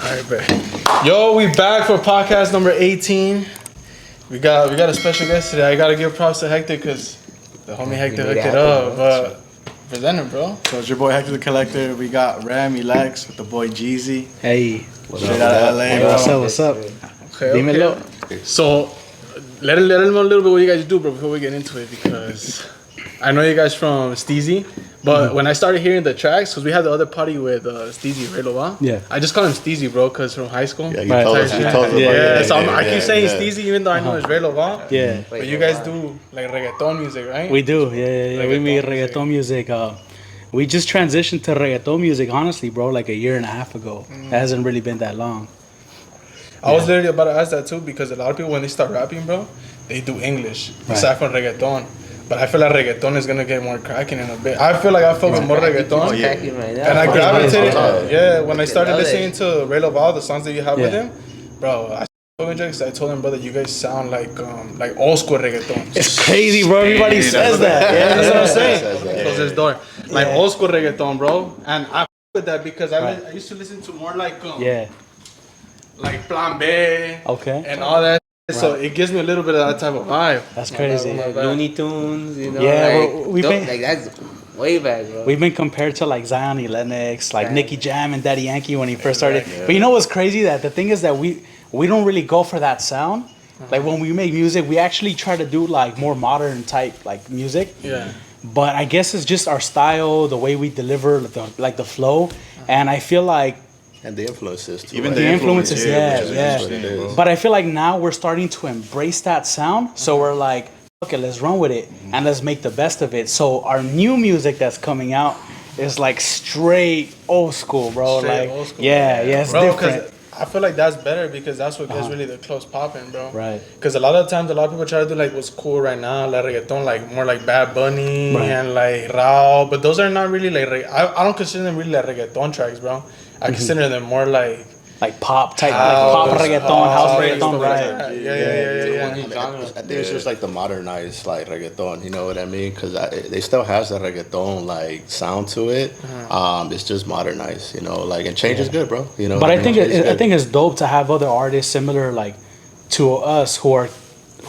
Alright, bet. Yo, we back for podcast number 18. We got a special guest today. I gotta give props to Hector because the homie Hector hooked it up. But present him, bro. So it's your boy Hector the Collector. We got Ram, Lex with the boy Jeezy. Hey. Straight out of LA, bro. What's up? Okay. Dímelo. So let him know a little bit what you guys do, bro, before we get into it, because I know you guys from Steezy. But when I started hearing the tracks, because we had the other party with Steezy, Ray Lova. Yeah. I just call him Steezy, bro, because from high school. Yeah, you told us. Yeah, so I keep saying Steezy, even though I know it's Ray Lova. Yeah. But you guys do like reggaeton music, right? We do. Yeah. We make reggaeton music. We just transitioned to reggaeton music, honestly, bro, like a year and a half ago. It hasn't really been that long. I was literally about to ask that too, because a lot of people, when they start rapping, bro, they do English, aside from reggaeton. But I feel like reggaeton is gonna get more cracking in a bit. I feel like I fuck with more reggaeton. And I gravitated, when I started listening to Ray Lova, the songs that you have with him, bro, I told him, brother, you guys sound like old school reggaeton. It's crazy, bro. Everybody says that. Yeah, that's what I'm saying. Close this door. Like old school reggaeton, bro. And I fuck with that because I used to listen to more like like Plan B, and all that. So it gives me a little bit of that type of vibe. That's crazy. Looney Tunes, you know. Yeah, we've been like that's way back, bro. We've been compared to like Zion y Lennox, like Nicky Jam and Daddy Yankee when he first started. But you know what's crazy? That the thing is that we don't really go for that sound. Like when we make music, we actually try to do like more modern type like music. Yeah. But I guess it's just our style, the way we deliver, the flow, and I feel like. And the influences too. Even the influences, yeah. But I feel like now we're starting to embrace that sound. So we're like, okay, let's run with it and let's make the best of it. So our new music that's coming out is like straight old school, bro. Old school. Yeah, it's bro, different. I feel like that's better because that's what gets really the close popping, bro. Right. Because a lot of times, a lot of people try to do like what's cool right now, like reggaeton, like more like Bad Bunny and like Rao. But those are not really like, I don't consider them really like reggaeton tracks, bro. I consider them more like pop type, like pop reggaeton, house reggaeton, right? I think it's just like the modernized like reggaeton, you know what I mean? Because they still has the reggaeton like sound to it. It's just modernized, you know, like and change is good, bro. You know. But I think it's dope to have other artists similar like to us who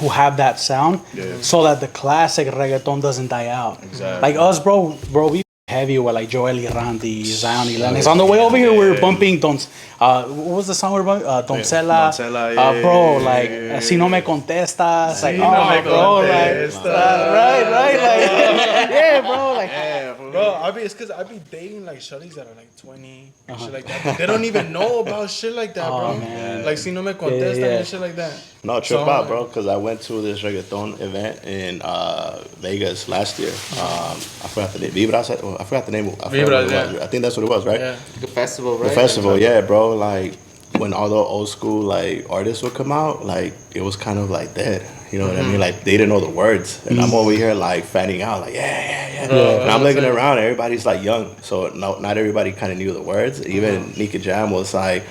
have that sound, so that the classic reggaeton doesn't die out. Exactly. Like us, bro, we heavy with like Joel y Randy, Zion y Lennox. On the way over here, we're bumping what was the song we're bumping? Doncella. Bro, like, Si No Me Contestas. Like, bro, like, right, like, yeah, bro, like. Bro, it's because I be dating like shorties that are like 20 and shit like that. They don't even know about shit like that, bro. Man. Like, Si No Me Contestas and shit like that. No, trip out, bro, because I went to this reggaeton event in Vegas last year. I forgot the name. I forgot the name. I think that's what it was, right? Yeah. The festival, right? The festival, yeah, bro. Like when all the old school like artists would come out, like it was kind of like dead. You know what I mean? Like they didn't know the words, and I'm over here like fanning out, like yeah. And I'm looking around, and everybody's like young, so not everybody kind of knew the words. Even Nicky Jam was like,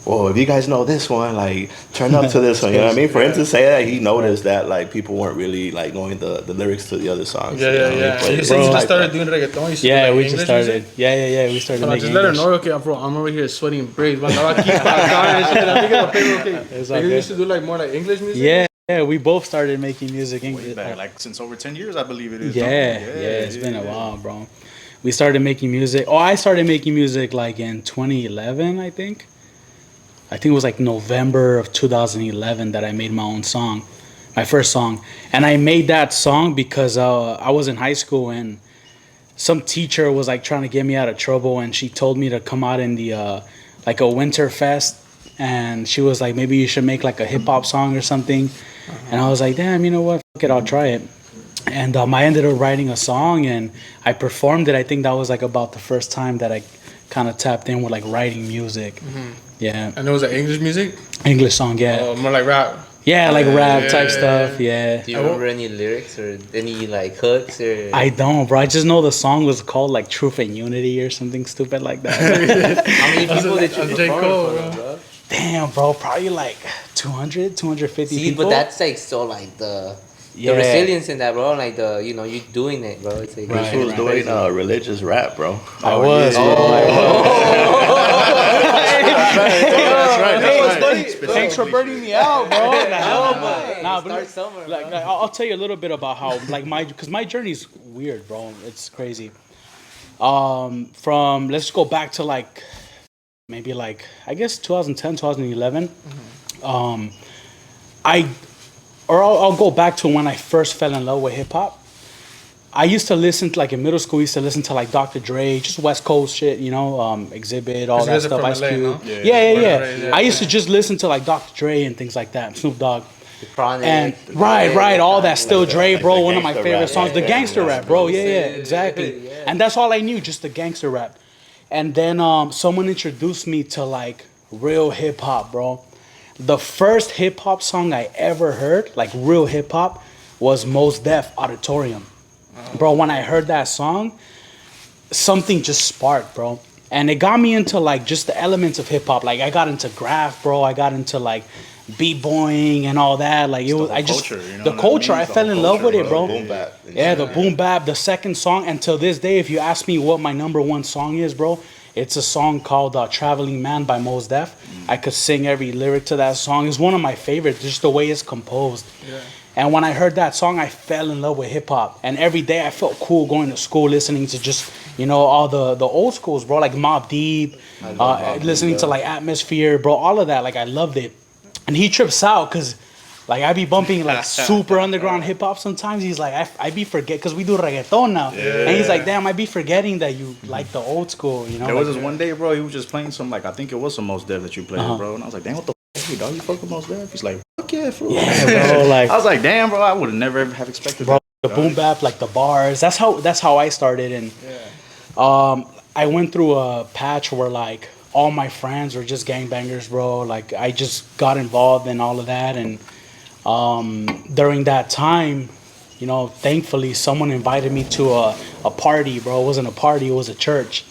"Whoa, if you guys know this one, like turn up to this one." You know what I mean? For him to say that, he noticed that like people weren't really like knowing the lyrics to the other songs. Yeah. You said you just started doing reggaeton. Yeah, we just started. Yeah, we started making just let her know, okay, bro. I'm over here sweating braids. But I keep and shit. I think it's okay. Like, you used to do like more like English music. Yeah, we both started making music English. Like since over 10 years, I believe it is. It's been a while, bro. We started making music. I started making music like in 2011, I think. I think it was like November of 2011 that I made my own song, my first song. And I made that song because I was in high school and some teacher was like trying to get me out of trouble, and she told me to come out in the like a winter fest, and she was like, maybe you should make like a hip hop song or something. And I was like, damn, you know what? Fuck it, I'll try it. And I ended up writing a song and I performed it. I think that was like about the first time that I kind of tapped in with like writing music. Yeah. And it was like English music? English song, yeah. Oh, more like rap. Yeah, like rap type stuff, yeah. Do you remember any lyrics or any like hooks or? I don't, bro. I just know the song was called like Truth and Unity or something stupid like that. How many people did you perform for, bro? Damn, bro. Probably like 200, 250 people. But that's like so like the resilience in that, bro. Like you doing it, bro. It's like He was doing religious rap, bro. I was, bro. Thanks for burning me out, bro. Nah, but like, I'll tell you a little bit about how like because my journey's weird, bro. It's crazy. From let's go back to like maybe like I guess 2010, 2011. I'll go back to when I first fell in love with hip hop. I used to listen to, like in middle school, I used to listen to like Dr. Dre, just West Coast shit, you know, Exhibit, all that stuff, Ice Cube. No? Yeah. I used to just listen to like Dr. Dre and things like that, Snoop Dogg. And right, all that Still Dre, bro, one of my favorite songs, the gangster rap, bro, exactly. And that's all I knew, just the gangster rap. And then someone introduced me to like real hip hop, bro. The first hip hop song I ever heard, like real hip hop, was Mos Def, Auditorium. Bro, when I heard that song, something just sparked, bro. And it got me into like just the elements of hip hop. Like I got into graph, bro. I got into like b-boying and all that. Like it was, I just culture, you know the culture. I fell in love with it, bro. Boom bap. Yeah, the boom bap. The second song, and till this day, if you ask me what my number one song is, bro, it's a song called "Traveling Man" by Mos Def. I could sing every lyric to that song. It's one of my favorites, just the way it's composed. Yeah. And when I heard that song, I fell in love with hip hop. And every day I felt cool going to school, listening to just, you know, all the old schools, bro, like Mobb Deep, listening to like Atmosphere, bro, all of that. Like I loved it. And he trips out because like I be bumping like super underground hip hop sometimes. He's like, I be forget because we do reggaeton now. Yeah. And he's like, damn, I be forgetting that you like the old school, you know. There was this one day, bro, he was just playing some like, I think it was some Mos Def that you played, bro. And I was like, damn, what the f***, dog, you fuck with Mos Def? He's like, yeah, bro. Like I was like, damn, bro, I would have never have expected that. The boom bap, like the bars. That's how I started. And I went through a patch where like all my friends were just gangbangers, bro. Like I just got involved in all of that. And during that time, you know, thankfully someone invited me to a party, bro. It wasn't a party, it was a church.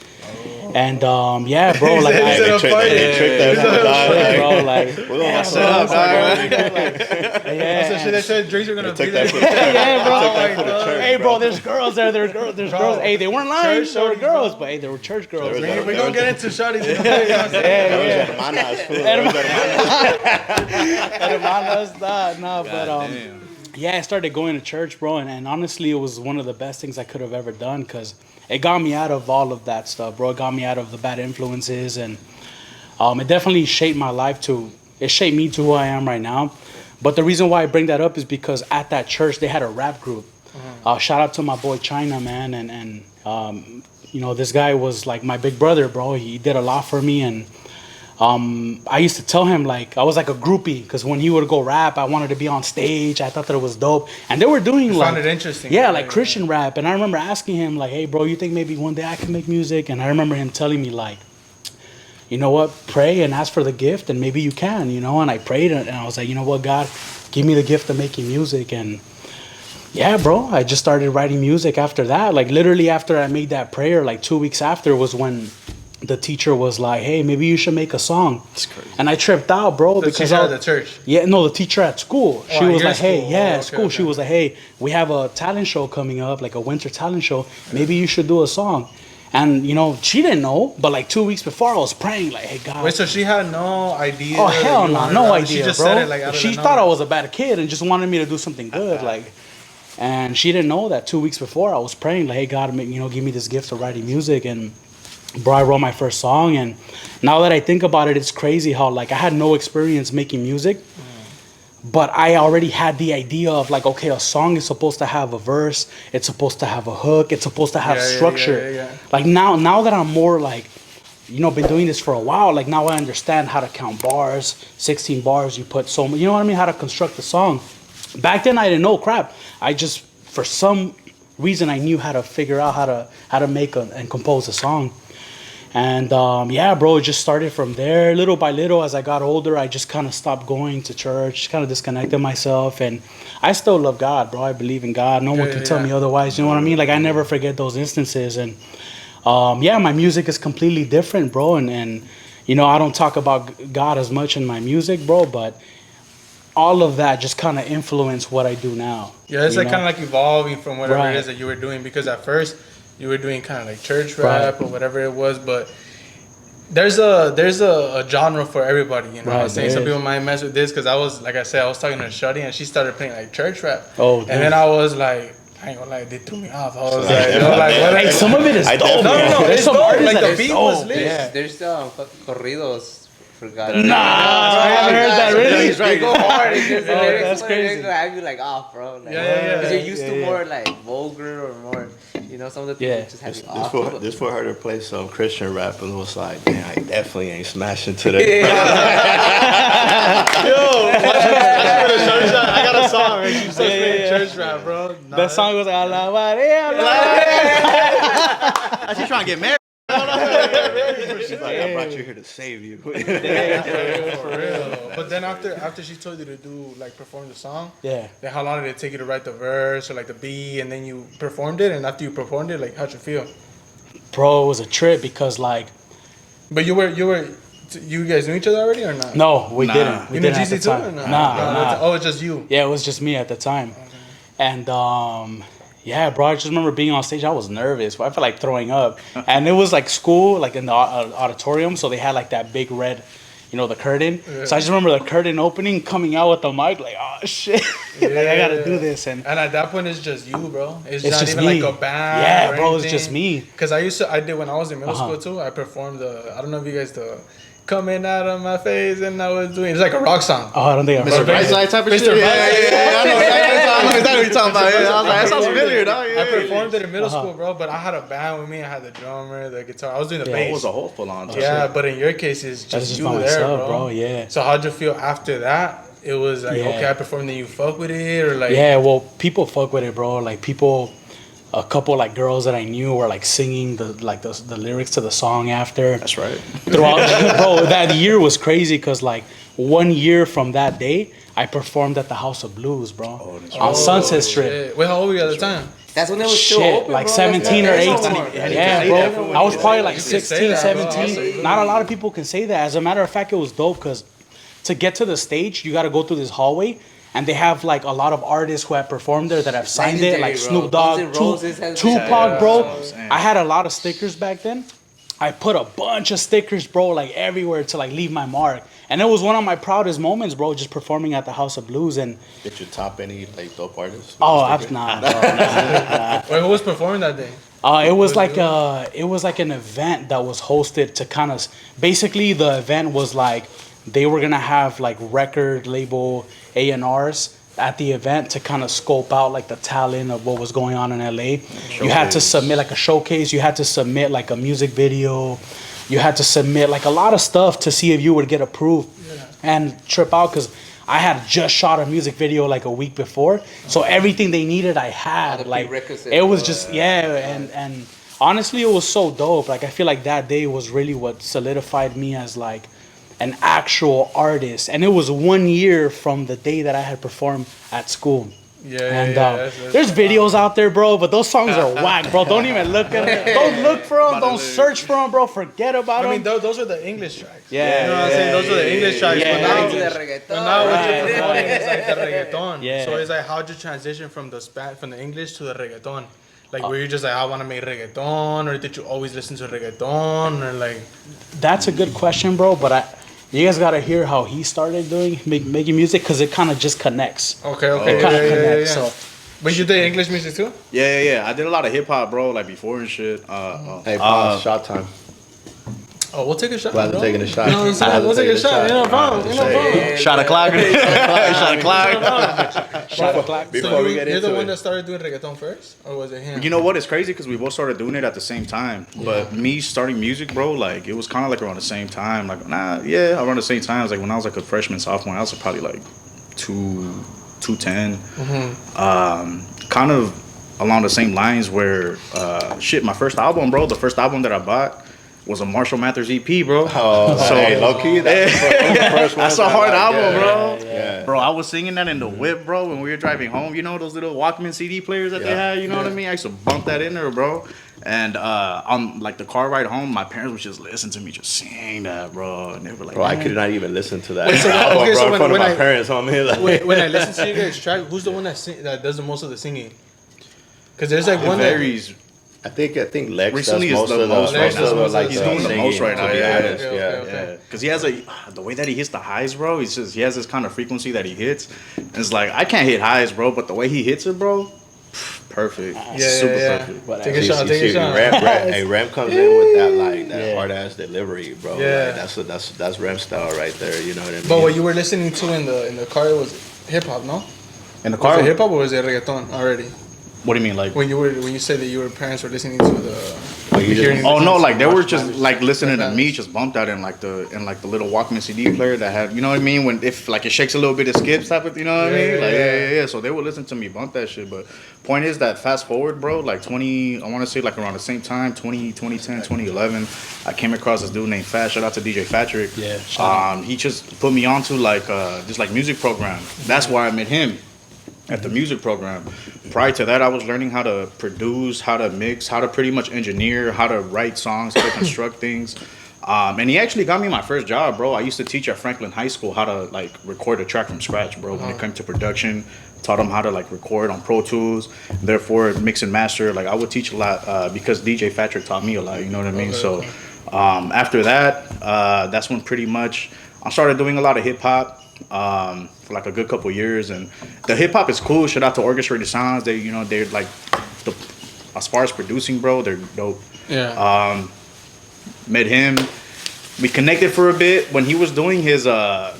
And yeah, bro, like I tricked that bro, like we're gonna set up, yeah. They said drinks are gonna be there. Yeah, bro. Hey, bro, there's girls there. There's girls. Hey, they weren't lying. They were girls, but hey, they were church girls. We're gonna get into shawty. Yeah, I started going to church, bro, and honestly, it was one of the best things I could have ever done because it got me out of all of that stuff, bro. It got me out of the bad influences, and it definitely shaped my life it shaped me to who I am right now. But the reason why I bring that up is because at that church, they had a rap group. Shout out to my boy China, man, and you know, this guy was like my big brother, bro. He did a lot for me, and I used to tell him like I was like a groupie because when he would go rap, I wanted to be on stage. I thought that it was dope, and they were doing like found it interesting. Yeah, like Christian rap. And I remember asking him like, "Hey, bro, you think maybe one day I can make music?" And I remember him telling me like, "You know what? Pray and ask for the gift, and maybe you can." You know, and I prayed, and I was like, "You know what, God, give me the gift of making music." And yeah, bro, I just started writing music after that. Like literally after I made that prayer, like 2 weeks after was when the teacher was like, "Hey, maybe you should make a song." That's crazy. And I tripped out, bro. The teacher at the church? Yeah, no, the teacher at school. She was like, "Hey, school." Okay. She was like, "Hey, we have a talent show coming up, like a winter talent show. Maybe you should do a song." And, you know, she didn't know, but like 2 weeks before, I was praying, like, "Hey, God." Wait, so she had no idea? Oh, hell no, no idea, she just bro. said it like she thought I was a bad kid and just wanted me to do something good, like. And she didn't know that 2 weeks before, I was praying, like, "Hey, God, you know, give me this gift of writing music." And bro, I wrote my first song, and now that I think about it, it's crazy how like I had no experience making music, but I already had the idea of like, okay, a song is supposed to have a verse, it's supposed to have a hook, it's supposed to have structure. Yeah. Like now that I'm more like, you know, been doing this for a while, like now I understand how to count bars, 16 bars, you put so much, you know what I mean, how to construct a song. Back then I didn't know crap. I just, for some reason, I knew how to figure out how to make and compose a song. And yeah, bro, it just started from there. Little by little, as I got older, I just kind of stopped going to church, kind of disconnected myself. And I still love God, bro. I believe in God. No one can tell me otherwise. You know what I mean? Like, I never forget those instances. And yeah, my music is completely different, bro. And you know, I don't talk about God as much in my music, bro, but all of that just kind of influenced what I do now. Yeah, it's like kind of like evolving from whatever it is that you were doing, because at first you were doing kind of like church rap or whatever it was, but there's a genre for everybody, you know. Right, I'm saying some people might mess with this because I was like I said, I was talking to Shuddy and she started playing like church rap. Oh, and then I was like, I ain't gonna lie, they threw me off. I was like, like, what? Hey, some of it is dope. No, There's it's some dope. artists Like that the is beat was dope. lit. Yeah. There's corridos. Forgot. Nah, I haven't heard that. Really? He's right. They go hard. It's just the lyrics. that's That's crazy. crazy. Have you like off, bro. Like, Yeah. Because you're used to more like vulgar or more, some of the things just have you off. This for her to play some Christian rap and was like, man, I definitely ain't smashing today. I got a song, right? She starts playing church rap, bro. That song was like, "Ala Maria." She's trying to get married. She's like, I brought you here to save you. For real. But then after she told you to do like perform the song, Yeah. then how long did it take you to write the verse or like the beat, and then you performed it? And after you performed it, like how'd you feel? Bro, it was a trip because like, But you guys knew each other already or not? no, we didn't. We You knew didn't at the GC too or time. not? Nah. Oh, it's just you. Yeah, it was just me at the time. And yeah, bro, I just remember being on stage. I was nervous. I felt like throwing up. And it was like school, like in the auditorium. So they had like that big red, the curtain. Yeah. So I just remember the curtain opening, coming out with the mic, like, oh shit, like I gotta do this. And at that point, it's just you, bro. It's not just even me. like a band. Yeah, or bro, anything. it's just me. Because I did when I was in middle school too. I performed I don't know if you guys coming out of my face, and I was doing. It's like a rock song. Oh, I don't think I've Mr. heard that. Brightside type of shit. Mr. Yeah, Brightside. I know exactly what you're talking about. Yeah, I was like, that sounds familiar, dog. I performed it in middle school, bro. But I had a band with me. I had the drummer, the guitar. I was doing the It bass. was a whole full on. Yeah, but in your case, it's That's just just you by there, myself, bro. Yeah. So how'd you feel after that? It was like, Yeah. okay, I performed, then you fuck with it, or like. Yeah, well, people fuck with it, bro. Like a couple like girls that I knew were like singing the lyrics to the song after. That's right. Throughout, bro, that year was crazy because like 1 year from that day, I performed at the House of Blues, bro, on Sunset Strip. Shit. Wait, how old were you at the time? That's when it was still Shit, open, like bro. 17 or That's 18. not anymore. Yeah, bro. I was probably like You can say 16, that, bro. 17. Not a lot of people can say that. As a matter of fact, it was dope because to get to the stage, you got to go through this hallway. And they have like a lot of artists who have performed there that have signed it, like Snoop Dogg, Tupac, bro. I had a lot of stickers back then. I put a bunch of stickers, bro, like everywhere to like leave my mark. And it was one of my proudest moments, bro, just performing at the House of Blues. And Did you top any like dope artists? oh, I've not, bro. Nah. Wait, who was performing that day? It was like an event that was hosted to kind of basically the event was like they were gonna have like record label A&Rs at the event to kind of scope out like the talent of what was going on in LA. You had to submit like a showcase. You had to submit like a music video. You had to submit like a lot of stuff to see if you would get approved and trip out because I had just shot a music video like a week before, so everything they needed I had. Like it was just and honestly it was so dope. Like I feel like that day was really what solidified me as like an actual artist, and it was 1 year from the day that I had performed at school. There's videos out there, bro, but those songs are whack, bro. Don't even look at them. Don't look for them. Don't search for them, bro. Forget about them. I mean, those are the English tracks. Yeah. You know what I'm saying? Those are the English tracks. Yeah. But now what you're performing is like the reggaeton. Yeah. So it's like, how'd you transition from the English to the reggaeton? Like, were you just like, I want to make reggaeton, or did you always listen to reggaeton, or like? That's a good question, bro. But you guys gotta hear how he started making music because it kind of just connects. Okay. It kind of connects. So. But you did English music too? Yeah. I did a lot of hip hop, bro, like before and shit. Hey, pause, shot time. Oh, we'll take a shot. Glad to taking a shot. You know what I'm saying? We'll take a shot. You know, problem. Shot o'clock. Shot o'clock. Shot o'clock. Before we get You're the into one that it. started doing reggaeton first, or was it him? You know what? It's crazy because we both started doing it at the same time. But me starting music, bro, like it was kind of like around the same time. Like around the same time. It was like when I was like a freshman, sophomore. I was probably like 210. Kind of along the same lines where my first album, bro. The first album that I bought was a Marshall Mathers EP, bro. Oh, so hey, low key, that's the first one. That's a hard album, bro. Yeah. Bro, I was singing that in the whip, bro, when we were driving home. You know those little Walkman CD players that they had? You know what I mean? I used to bump that in there, bro. And on like the car ride home, my parents would just listen to me just sing that, bro. And they were like, Bro, I could not even listen to that. Wait, so album, okay, bro, so in when- front of when my I- parents, homie. Like, When I listen to you guys' track, who's the one that does the most of the singing? Because there's like one that. varies. I think Lex Recently does is the most right now. like He's doing the most right now. Yeah, Okay. because he has the way that he hits the highs, bro. He has this kind of frequency that he hits. It's like I can't hit highs, bro, but the way he hits it, bro, perfect. Super perfect. Take a shot. Take a shot. Ram comes in with that hard ass delivery, bro. Yeah. Like, that's Ram style right there. You know what I mean? But what you were listening to in the car was hip hop, no? In the Was car, it hip hop or was it reggaeton already? what do you mean, like? When you said that your parents were listening to the. Oh no, like they were just like listening to me, just bumped out in like the little Walkman CD player that had, you know what I mean, when if like it shakes a little bit, it skips type of, you know what I mean, like yeah. So they would listen to me bump that shit. But point is that fast forward, bro, like I want to say like around the same time, 2010, 2011, I came across this dude named Fat. Shout out to DJ Patrick. Yeah. He just put me onto like this like music program. That's why I met him. At the music program. Prior to that, I was learning how to produce, how to mix, how to pretty much engineer, how to write songs, how to construct things. And he actually got me my first job, bro. I used to teach at Franklin High School how to like record a track from scratch, bro. When it came to production, taught them how to like record on Pro Tools, therefore mix and master. Like I would teach a lot because DJ Patrick taught me a lot. You know what I mean? So after that, that's when pretty much I started doing a lot of hip hop. For like a good couple years, and the hip hop is cool. Shout out to Orchestrated Sounds. They're like as far as producing, bro, they're dope. Yeah. Met him. We connected for a bit when he was doing his more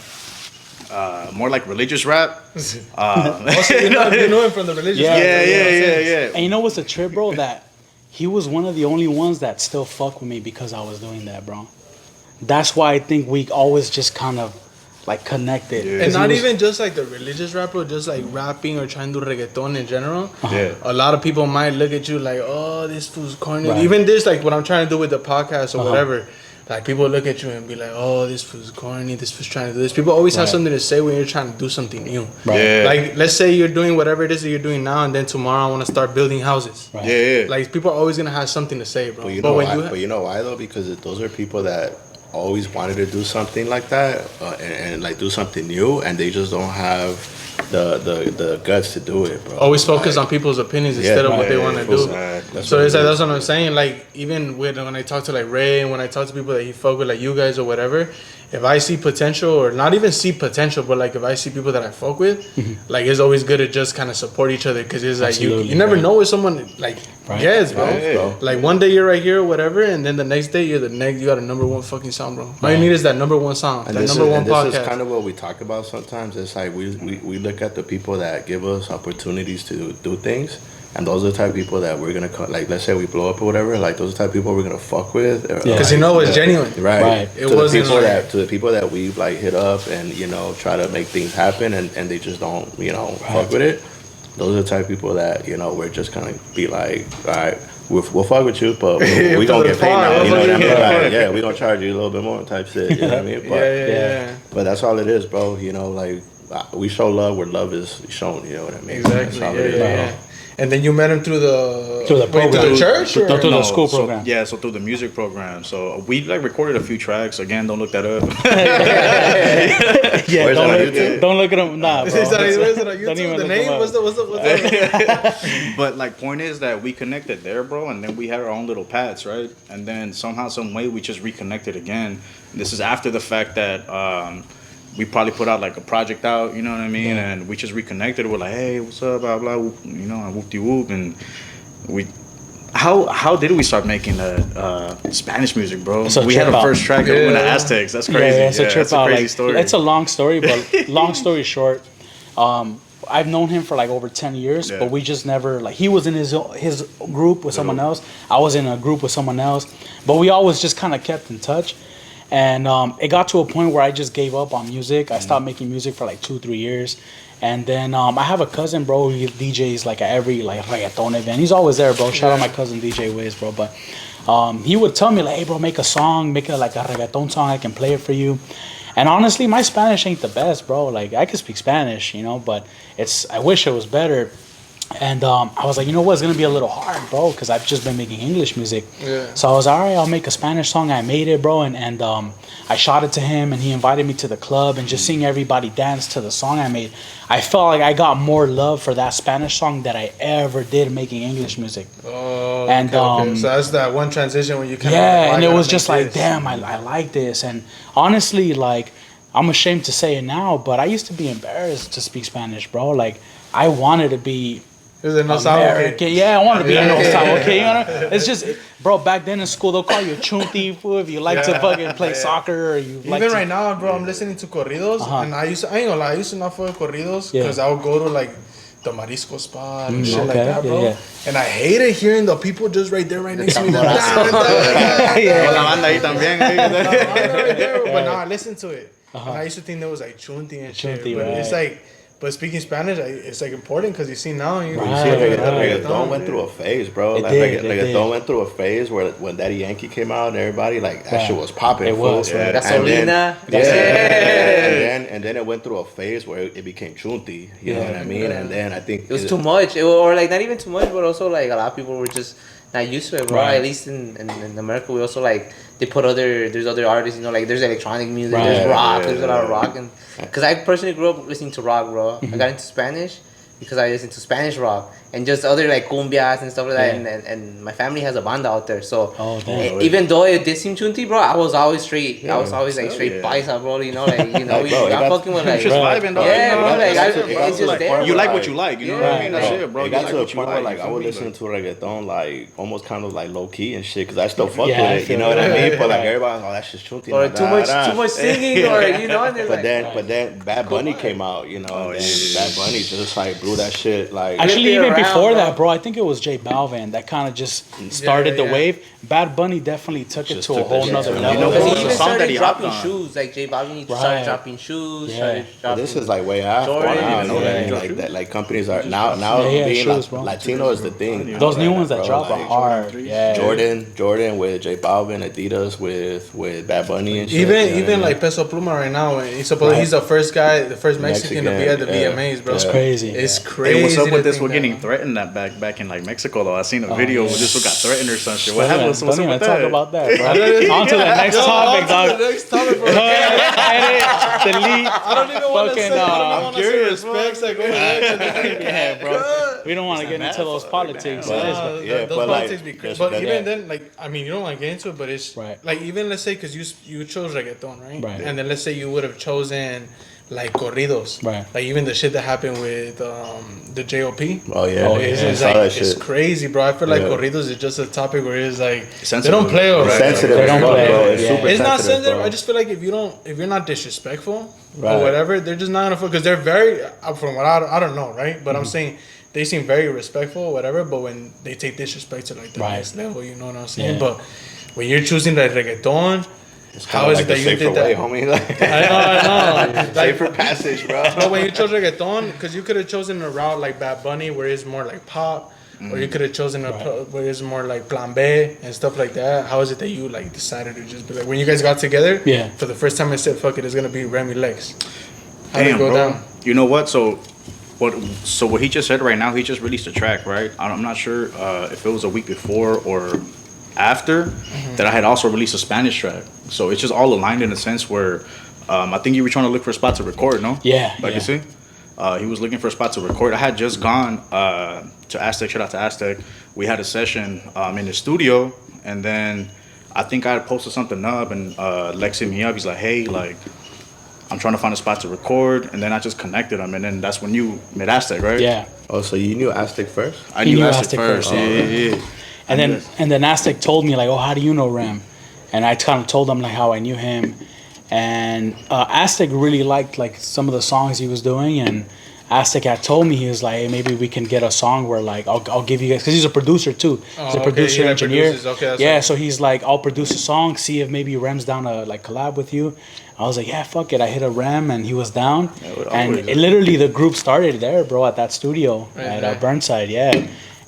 like religious rap. Also, you know him from the religious. Yeah. And you know what's a trip, bro? That he was one of the only ones that still fuck with me because I was doing that, bro. That's why I think we always just kind of like connected. Yeah. And not even just like the religious rapper, just like rapping or trying to do reggaeton in general. Yeah. A lot of people might look at you like, oh, this fool's corny. Right. Even this, like what I'm trying to do with the podcast or whatever. Like people look at you and be like, oh, this fool's corny. This fool's trying to do this. People always have something to say when you're trying to do something new. Right. Yeah. Like let's say you're doing whatever it is that you're doing now, and then tomorrow I want to start building houses. Right. Yeah. Like people are always gonna have something to say, bro. But you know why? But you know why though? Because those are people that always wanted to do something like that and like do something new, and they just don't have the guts to do it, bro. Always focus on people's opinions instead of what they want to do. So it's like that's what I'm saying. Like even when I talk to like Ray and when I talk to people that he fuck with, like you guys or whatever, if I see potential or not even see potential, but like if I see people that I fuck with, like it's always good to just kind of support each other because it's like you never know what someone like gets, bro. Like one day you're right here or whatever, and then the next day you got a number one fucking song, bro. All you need is that number one song, and that number one podcast. This is kind of what we talk about sometimes. It's like we look at the people that give us opportunities to do things. And those are the type of people that we're gonna like. Let's say we blow up or whatever. Like those are the type of people we're gonna fuck with. Because you know it's genuine, right? It wasn't to the people that we like hit up and try to make things happen, and they just don't fuck with it. Those are the type of people that we're just gonna be like, all right, we'll fuck with you, but we gonna get paid now. You know what I mean? Like, yeah, we gonna charge you a little bit more type shit. You know what I mean? But But that's all it is, bro. Like we show love where love is shown. You know what I mean? Exactly. That's all it is. And then you met him through the program. through the church or through the school program. So through the music program. So we like recorded a few tracks. Again, don't look that up. Don't look at him. Nah, bro. Where's it on YouTube? The name? What's the But like, point is that we connected there, bro, and then we had our own little paths, right? And then somehow, some way, we just reconnected again. This is after the fact that we probably put out like a project out, you know what I mean? Yeah. And we just reconnected. We're like, hey, what's up, blah blah, and whoop-de-whoop, and we. How did we start making Spanish music, bro? We had our first track when the Aztecs. That's crazy. Yeah, it's a trip out. Crazy story. It's a long story, but long story short, I've known him for like over 10 years, but we just never like he was in his group with someone else. I was in a group with someone else, but we always just kind of kept in touch. And it got to a point where I just gave up on music. I stopped making music for like 2-3 years. And then I have a cousin, bro, who DJs like at every like reggaeton event. He's always there, bro. Shout out my cousin DJ Wiz, bro. But he would tell me like, hey, bro, make a song, make like a reggaeton song. I can play it for you. And honestly, my Spanish ain't the best, bro. Like I can speak Spanish, but I wish it was better. And I was like, you know what, it's gonna be a little hard, bro, because I've just been making English music. Yeah. So I was all right, I'll make a Spanish song. I made it, bro, and I shot it to him, and he invited me to the club, and just seeing everybody dance to the song I made, I felt like I got more love for that Spanish song that I ever did making English music. Oh, And, okay. So that's that one transition when you kind of yeah, and it was just like, damn, I like this. And honestly, like, I'm ashamed to say it now, but I used to be embarrassed to speak Spanish, bro. Like, I wanted to be American. Yeah, I wanted to be no South. Okay, you know? It's just, bro, back then in school, they'll call you a chunti, fool, if you like to fucking play soccer or you like even to... right now, bro, I'm listening to corridos, and I ain't gonna lie, I used to not fuck with corridos because I would go to like the marisco spot and shit like that, bro. And I hated hearing the people just right there, right next to me. But now I listen to it. And I used to think there was like chunti and shit. But it's like, but speaking Spanish, it's like important because you see now, you see reggaeton went through a phase, bro. Reggaeton went through a phase where when Daddy Yankee came out and everybody, like, that shit was popping. It was. Gasolina. And then it went through a phase where it became chunti, you know what I mean? And then I think it was too much, or like not even too much, but also like a lot of people were just not used to it, bro. At least in America, we also like they put there's other artists, you know, like there's electronic music, there's rock, there's a lot of rock, and because I personally grew up listening to rock, bro. I got into Spanish because I listened to Spanish rock and just other like cumbias and stuff like that, and my family has a banda out there, so even though it did seem chunti, bro, I was always straight. I was always like straight paisa, bro. You know, like you know, I'm fucking with like just vibing, dog. Yeah, bro. Like it's just there. You like what you like, you know what I mean? That's it, bro. It got to a point where like I would listen to reggaeton like almost kind of like low key and shit because I still fuck with it. You know what I mean? But like everybody, oh, that's just chunti. Or too much singing, or you know. But then Bad Bunny came out, you know, and Bad Bunny just like blew that shit like. Actually, even before that, bro, I think it was J Balvin that kind of just started the wave. Bad Bunny definitely took it to a whole nother level. Because he even started dropping shoes. Like J Balvin started dropping shoes. This is like way after like that. Like companies are now being like Latino is the thing. Those new ones that drop are hard. Jordan with J Balvin, Adidas with Bad Bunny and shit. Even like Peso Pluma right now. He's the first guy, the first Mexican to be at the VMAs, bro. It's crazy. It's crazy. Hey, what's up with this? We're getting threatened back in like Mexico though. I seen a video where this one got threatened or some shit. What happened? What's up with that? Talk about that, bro. On to the next topic, dog. Delete. I don't even want to say. I'm curious, Yeah, bro. We don't want to get into those politics. Those politics be crazy. But even then, like, I mean, you don't want to get into it, but it's like even let's say because you chose reggaeton, right? And then let's say you would have chosen like corridos, like even the shit that happened with the JOP. It's crazy, bro. I feel like corridos is just a topic where it's like they don't play or sensitive. They don't play. Bro. It's not sensitive. Bro. I just feel like if you're not disrespectful or whatever, they're just not gonna fuck because they're very from what I don't know, right? But I'm saying they seem very respectful or whatever. But when they take disrespect to like the next level, you know what I'm saying? But when you're choosing like reggaeton. How is it that you did that? Homie. I know. Safer passage, bro. But when you chose reggaeton, because you could have chosen a route like Bad Bunny where it's more like pop, or you could have chosen where it's more like Plan B and stuff like that. How is it that you like decided to just be like when you guys got together? Yeah. For the first time, I said, "Fuck it, it's gonna be Remy Lex." How did it go down? You know what? So what he just said right now, he just released a track, right? I'm not sure if it was a week before or after that I had also released a Spanish track. So it's just all aligned in a sense where I think you were trying to look for a spot to record, no? Yeah. You see? He was looking for a spot to record. I had just gone to Aztec, shout out to Aztec. We had a session in the studio, and then I think I had posted something up, and Lex hit me up. He's like, hey, like, I'm trying to find a spot to record, and then I just connected him, and then that's when you met Aztec, right? Yeah. Oh, so you knew Aztec first? I knew Aztec first. Yeah. And then Aztec told me like, oh, how do you know Rem? And I kind of told him like how I knew him, and Aztec really liked like some of the songs he was doing, and Aztec had told me, he was like, hey, maybe we can get a song where like I'll give you guys, because he's a producer too. He's a producer engineer. So he's like, I'll produce a song, see if maybe Rem's down to like collab with you. I was like, yeah, fuck it. I hit a Rem and he was down, and literally the group started there, bro, at that studio at Burnside,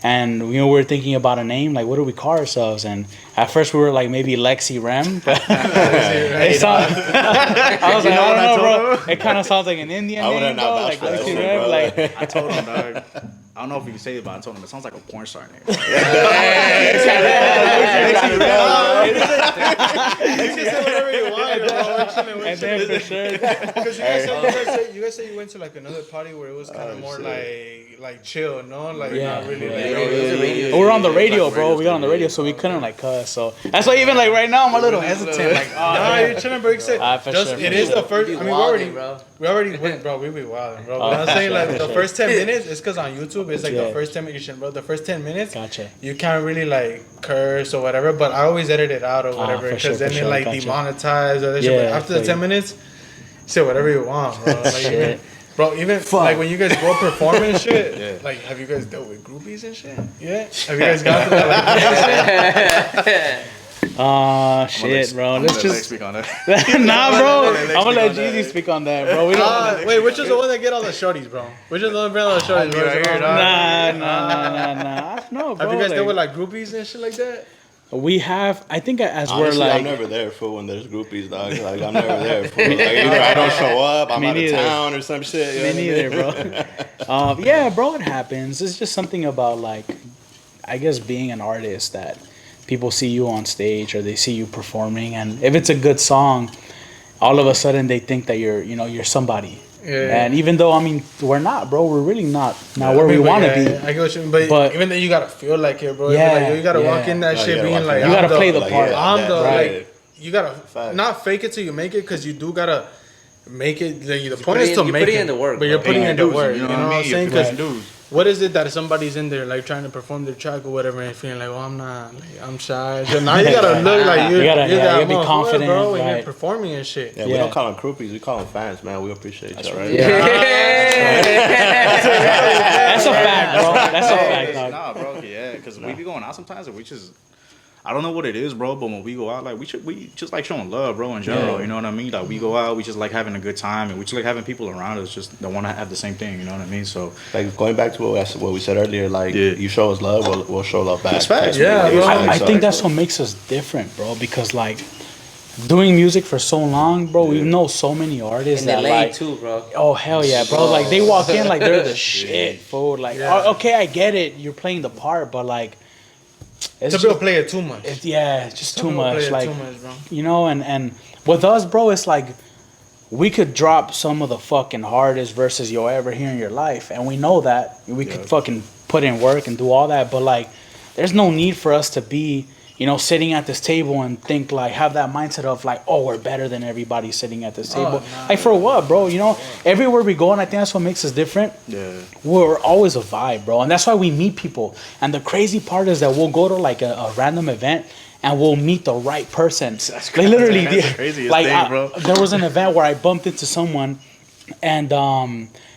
And we were thinking about a name, like what do we call ourselves? And at first we were like maybe Lexi Rem, but it sound, I was like, I don't know, bro. It kind of sounds like an Indian name, bro, like Lexi Rem. Like I told him, dog. I don't know if you can say it, but I told him it sounds like a porn star name. And then for sure, because you guys say you went to like another party where it was kind of more like chill, no, like not really. We're on the radio, bro. We got on the radio, so we couldn't like cuss. So that's why even like right now I'm a little hesitant. Like, nah, you're chilling, bro. It is the first. I mean, we already went, bro. We be wilding, bro. But I'm saying like the first 10 minutes, it's because on YouTube it's like the first 10 minutes, bro. The first 10 minutes, you can't really like curse or whatever. But I always edit it out or whatever because then it like demonetized or that shit. But after the 10 minutes, say whatever you want, bro. Like, even like when you guys go perform and shit, like have you guys dealt with groupies and shit? Yeah, have you guys gone through that like shit? Shit, bro. Let's just speak on that. nah, bro. I'm gonna let Jeezy speak on that, bro. We don't. Wait, which is the one that get all the shorties, bro? Which is the one that bring all the shorties, bro? Nah. No, bro. Have you guys dealt with like groupies and shit like that? We have, I think, as Honestly, we're like. I'm never there for when there's groupies, dog. Like I'm never there for. Like either I don't show up, I'm out of town or some shit. Me neither, bro. Yeah, bro, it happens. It's just something about like, I guess being an artist that people see you on stage or they see you performing, and if it's a good song, all of a sudden they think that you're somebody. Yeah. And even though, I mean, we're not, bro. We're really not where we want to be. I get what you mean, but even then you gotta feel like it, bro. Yeah, you gotta walk in that shit being like, you gotta play the part. Like, you gotta not fake it till you make it, because you do gotta make it. The point is to make it. You're putting in the work, but you're putting in the work. You know what I'm saying? Because what is it that somebody's in there like trying to perform their track or whatever and feeling like, well, I'm not, like, I'm shy. So now you gotta look like you're gotta be confident, bro, when you're performing and shit. Yeah, we don't call them groupies, we call them fans, man. We appreciate you, right? That's a fact, bro. That's a fact, dog. Nah, bro, yeah, because we be going out sometimes and we just, I don't know what it is, bro, but when we go out, like, we just like showing love, bro, in general, you know what I mean? Like, we go out, we just like having a good time, and we just like having people around us just that want to have the same thing, you know what I mean? So, like, going back to what we said earlier, like, you show us love, we'll show love back. That's facts. Yeah, bro. I think that's what makes us different, bro, because, like, doing music for so long, bro, we know so many artists in that, LA like, too, bro. Oh, hell yeah, bro. Like, they walk in like they're the shit, fool. Like, okay, I get it. You're playing the part, but, like, some people play it too much. It's just too much. Like, too much, bro. You know, and with us, bro, it's like we could drop some of the fucking hardest verses you'll ever hear in your life, and we know that we could fucking put in work and do all that, but like, there's no need for us to be, you know, sitting at this table and think like, have that mindset of like, oh, we're better than everybody sitting at this table. Like, for what, bro? You know, everywhere we go, and I think that's what makes us different. Yeah, we're always a vibe, bro, and that's why we meet people. And the crazy part is that we'll go to like a random event and we'll meet the right person. That's crazy. Like, literally, that's the craziest like, thing, bro. There was an event where I bumped into someone, and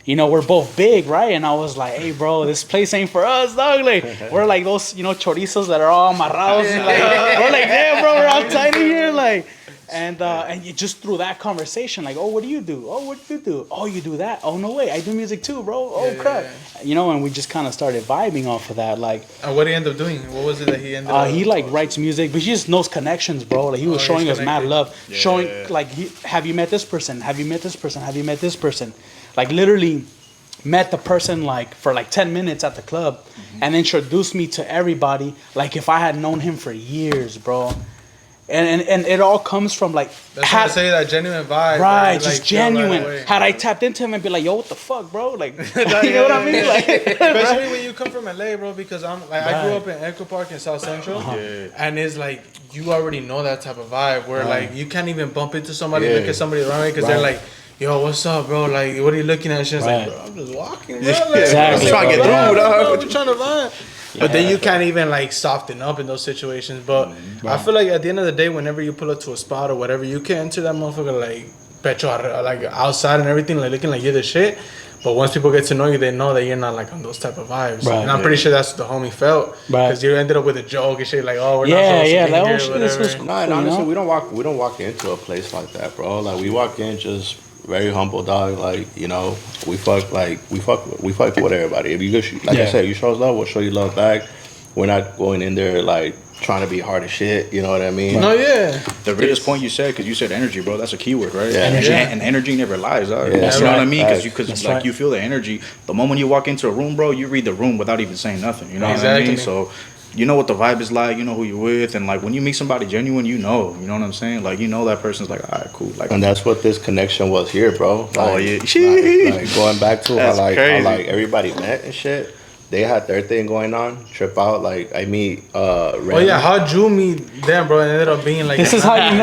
you know, we're both big, right? And I was like, hey, bro, this place ain't for us, dog. Like, we're like those, you know, chorizos that are all amarrados. And like, we're like, damn, bro, we're all tiny here. Like, and you just through that conversation, like, oh, what do you do? Oh, what do you do? Oh, you do that? Oh, no way. I do music too, bro. Oh, crap. You know, and we just kind of started vibing off of that. Like, and what did he end up doing? What was it that he ended up? He like writes music, but he just knows connections, bro. Like, he was showing us mad love. Showing, like, have you met this person? Have you met this person? Have you met this person? Like, literally met the person like for like 10 minutes at the club, and introduced me to everybody like if I had known him for years, bro. And it all comes from like, that's to say that genuine vibe, right? Just like, genuine. Right, had I tapped into him and be like, yo, what the fuck, bro? Like, you know what I mean? Like, especially when you come from LA, bro, because I'm like, I grew up in Echo Park in South Central, and it's like you already know that type of vibe where like you can't even bump into somebody, look at somebody around me because they're like, yo, what's up, bro? Like, what are you looking at? She's like, bro, I'm just walking, bro. Like, exactly. I'm trying to get through, dog. I'm trying to vibe. But then you can't even like soften up in those situations. But I feel like at the end of the day, whenever you pull up to a spot or whatever, you can enter that motherfucker like pecho, like outside and everything, like looking like you're the shit. But once people get to know you, they know that you're not like on those type of vibes. Right, and I'm pretty sure that's what the homie felt. Because you ended up with a joke and shit like, oh, we're not supposed to be here or whatever. No, and honestly, we don't walk into a place like that, bro. Like, we walk in just very humble dog. Like, you know, we fuck with everybody. If you just, like I said, you show us love, we'll show you love back. We're not going in there like trying to be hard as shit. You know what I mean? No, yeah. The greatest point you said, because you said energy, bro. That's a key word, right? Yeah. Energy. And energy never lies, dog. Yeah. You know what I mean? Right. Because like you feel the energy. The moment you walk into a room, bro, you read the room without even saying nothing. You know what I mean? So you know what the vibe is like. You know who you're with, and like when you meet somebody genuine, you know what I'm saying? Like you know that person's like, all right, cool. Like, and that's what this connection was here, bro. Like, oh yeah. like going back to how like everybody met and shit. They had their thing going on, trip out. Like I meet Ram. Oh yeah, how'd you meet them, bro? It ended up being like this is how you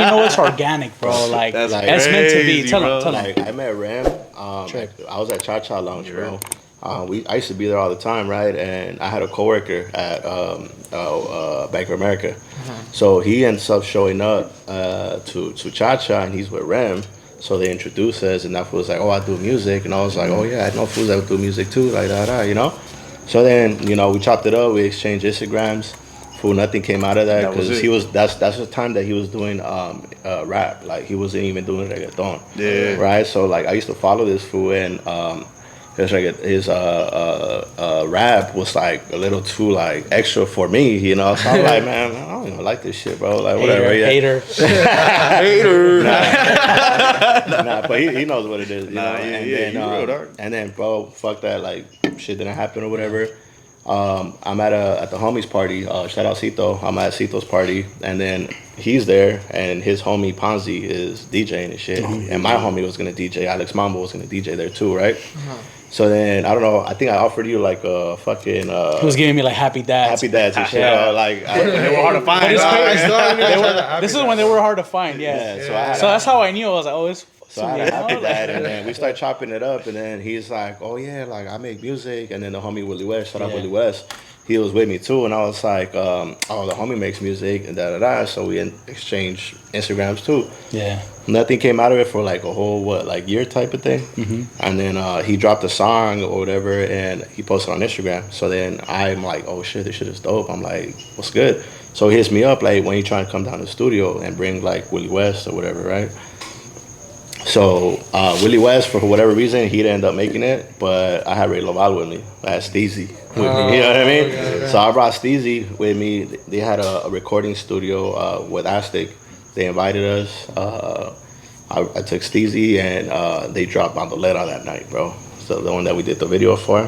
know it's organic, bro. Like that's it's meant to be. Tell them. Like I met Ram. I was at Cha Cha Lounge, bro. I used to be there all the time, right? And I had a coworker at Bank of America. So he ends up showing up to Cha Cha, and he's with Ram. So they introduced us, and that fool was like, "Oh, I do music," and I was like, "Oh yeah, I know fools that do music too," like that, you know. So then, you know, we chopped it up. We exchanged Instagrams. Fool, nothing came out of that because that's the time that he was doing rap. Like he wasn't even doing reggaeton. Yeah. Right. So like I used to follow this fool, and his rap was like a little too like extra for me, you know. So I'm like, man, I don't even like this shit, bro. Like whatever. Hater. Nah, but he knows what it is. You know? And then, bro, fuck that. Like shit didn't happen or whatever. I'm at the homies party. Shout out Cito. I'm at Cito's party, and then he's there, and his homie Ponzi is DJing and shit. And my homie was gonna DJ. Alex Mambo was gonna DJ there too, right? So then I don't know. I think I offered you like a fucking. He was giving me like happy dads and shit. Like they were hard to find. This is when they were hard to find. Yeah. So that's how I knew. I was like, oh, it's. So I had a happy dad, and then we start chopping it up, and then he's like, "Oh yeah, like I make music," and then the homie Willie West, shout out Willie West, he was with me too, and I was like, "Oh, the homie makes music," and da. So we exchanged Instagrams too. Yeah. Nothing came out of it for like a whole year type of thing, and then he dropped a song or whatever, and he posted on Instagram. So then I'm like, "Oh shit, this shit is dope." I'm like, "What's good?" So he hits me up like, "When you trying to come down to the studio and bring like Willie West or whatever, right?" So Willie West, for whatever reason, he didn't end up making it, but I had Ray Loval with me. I had Steezy with me, you know what I mean? Okay. So I brought Steezy with me. They had a recording studio with Aztec. They invited us. I took Steezy, and they dropped Bandolera that night, bro. So the one that we did the video for.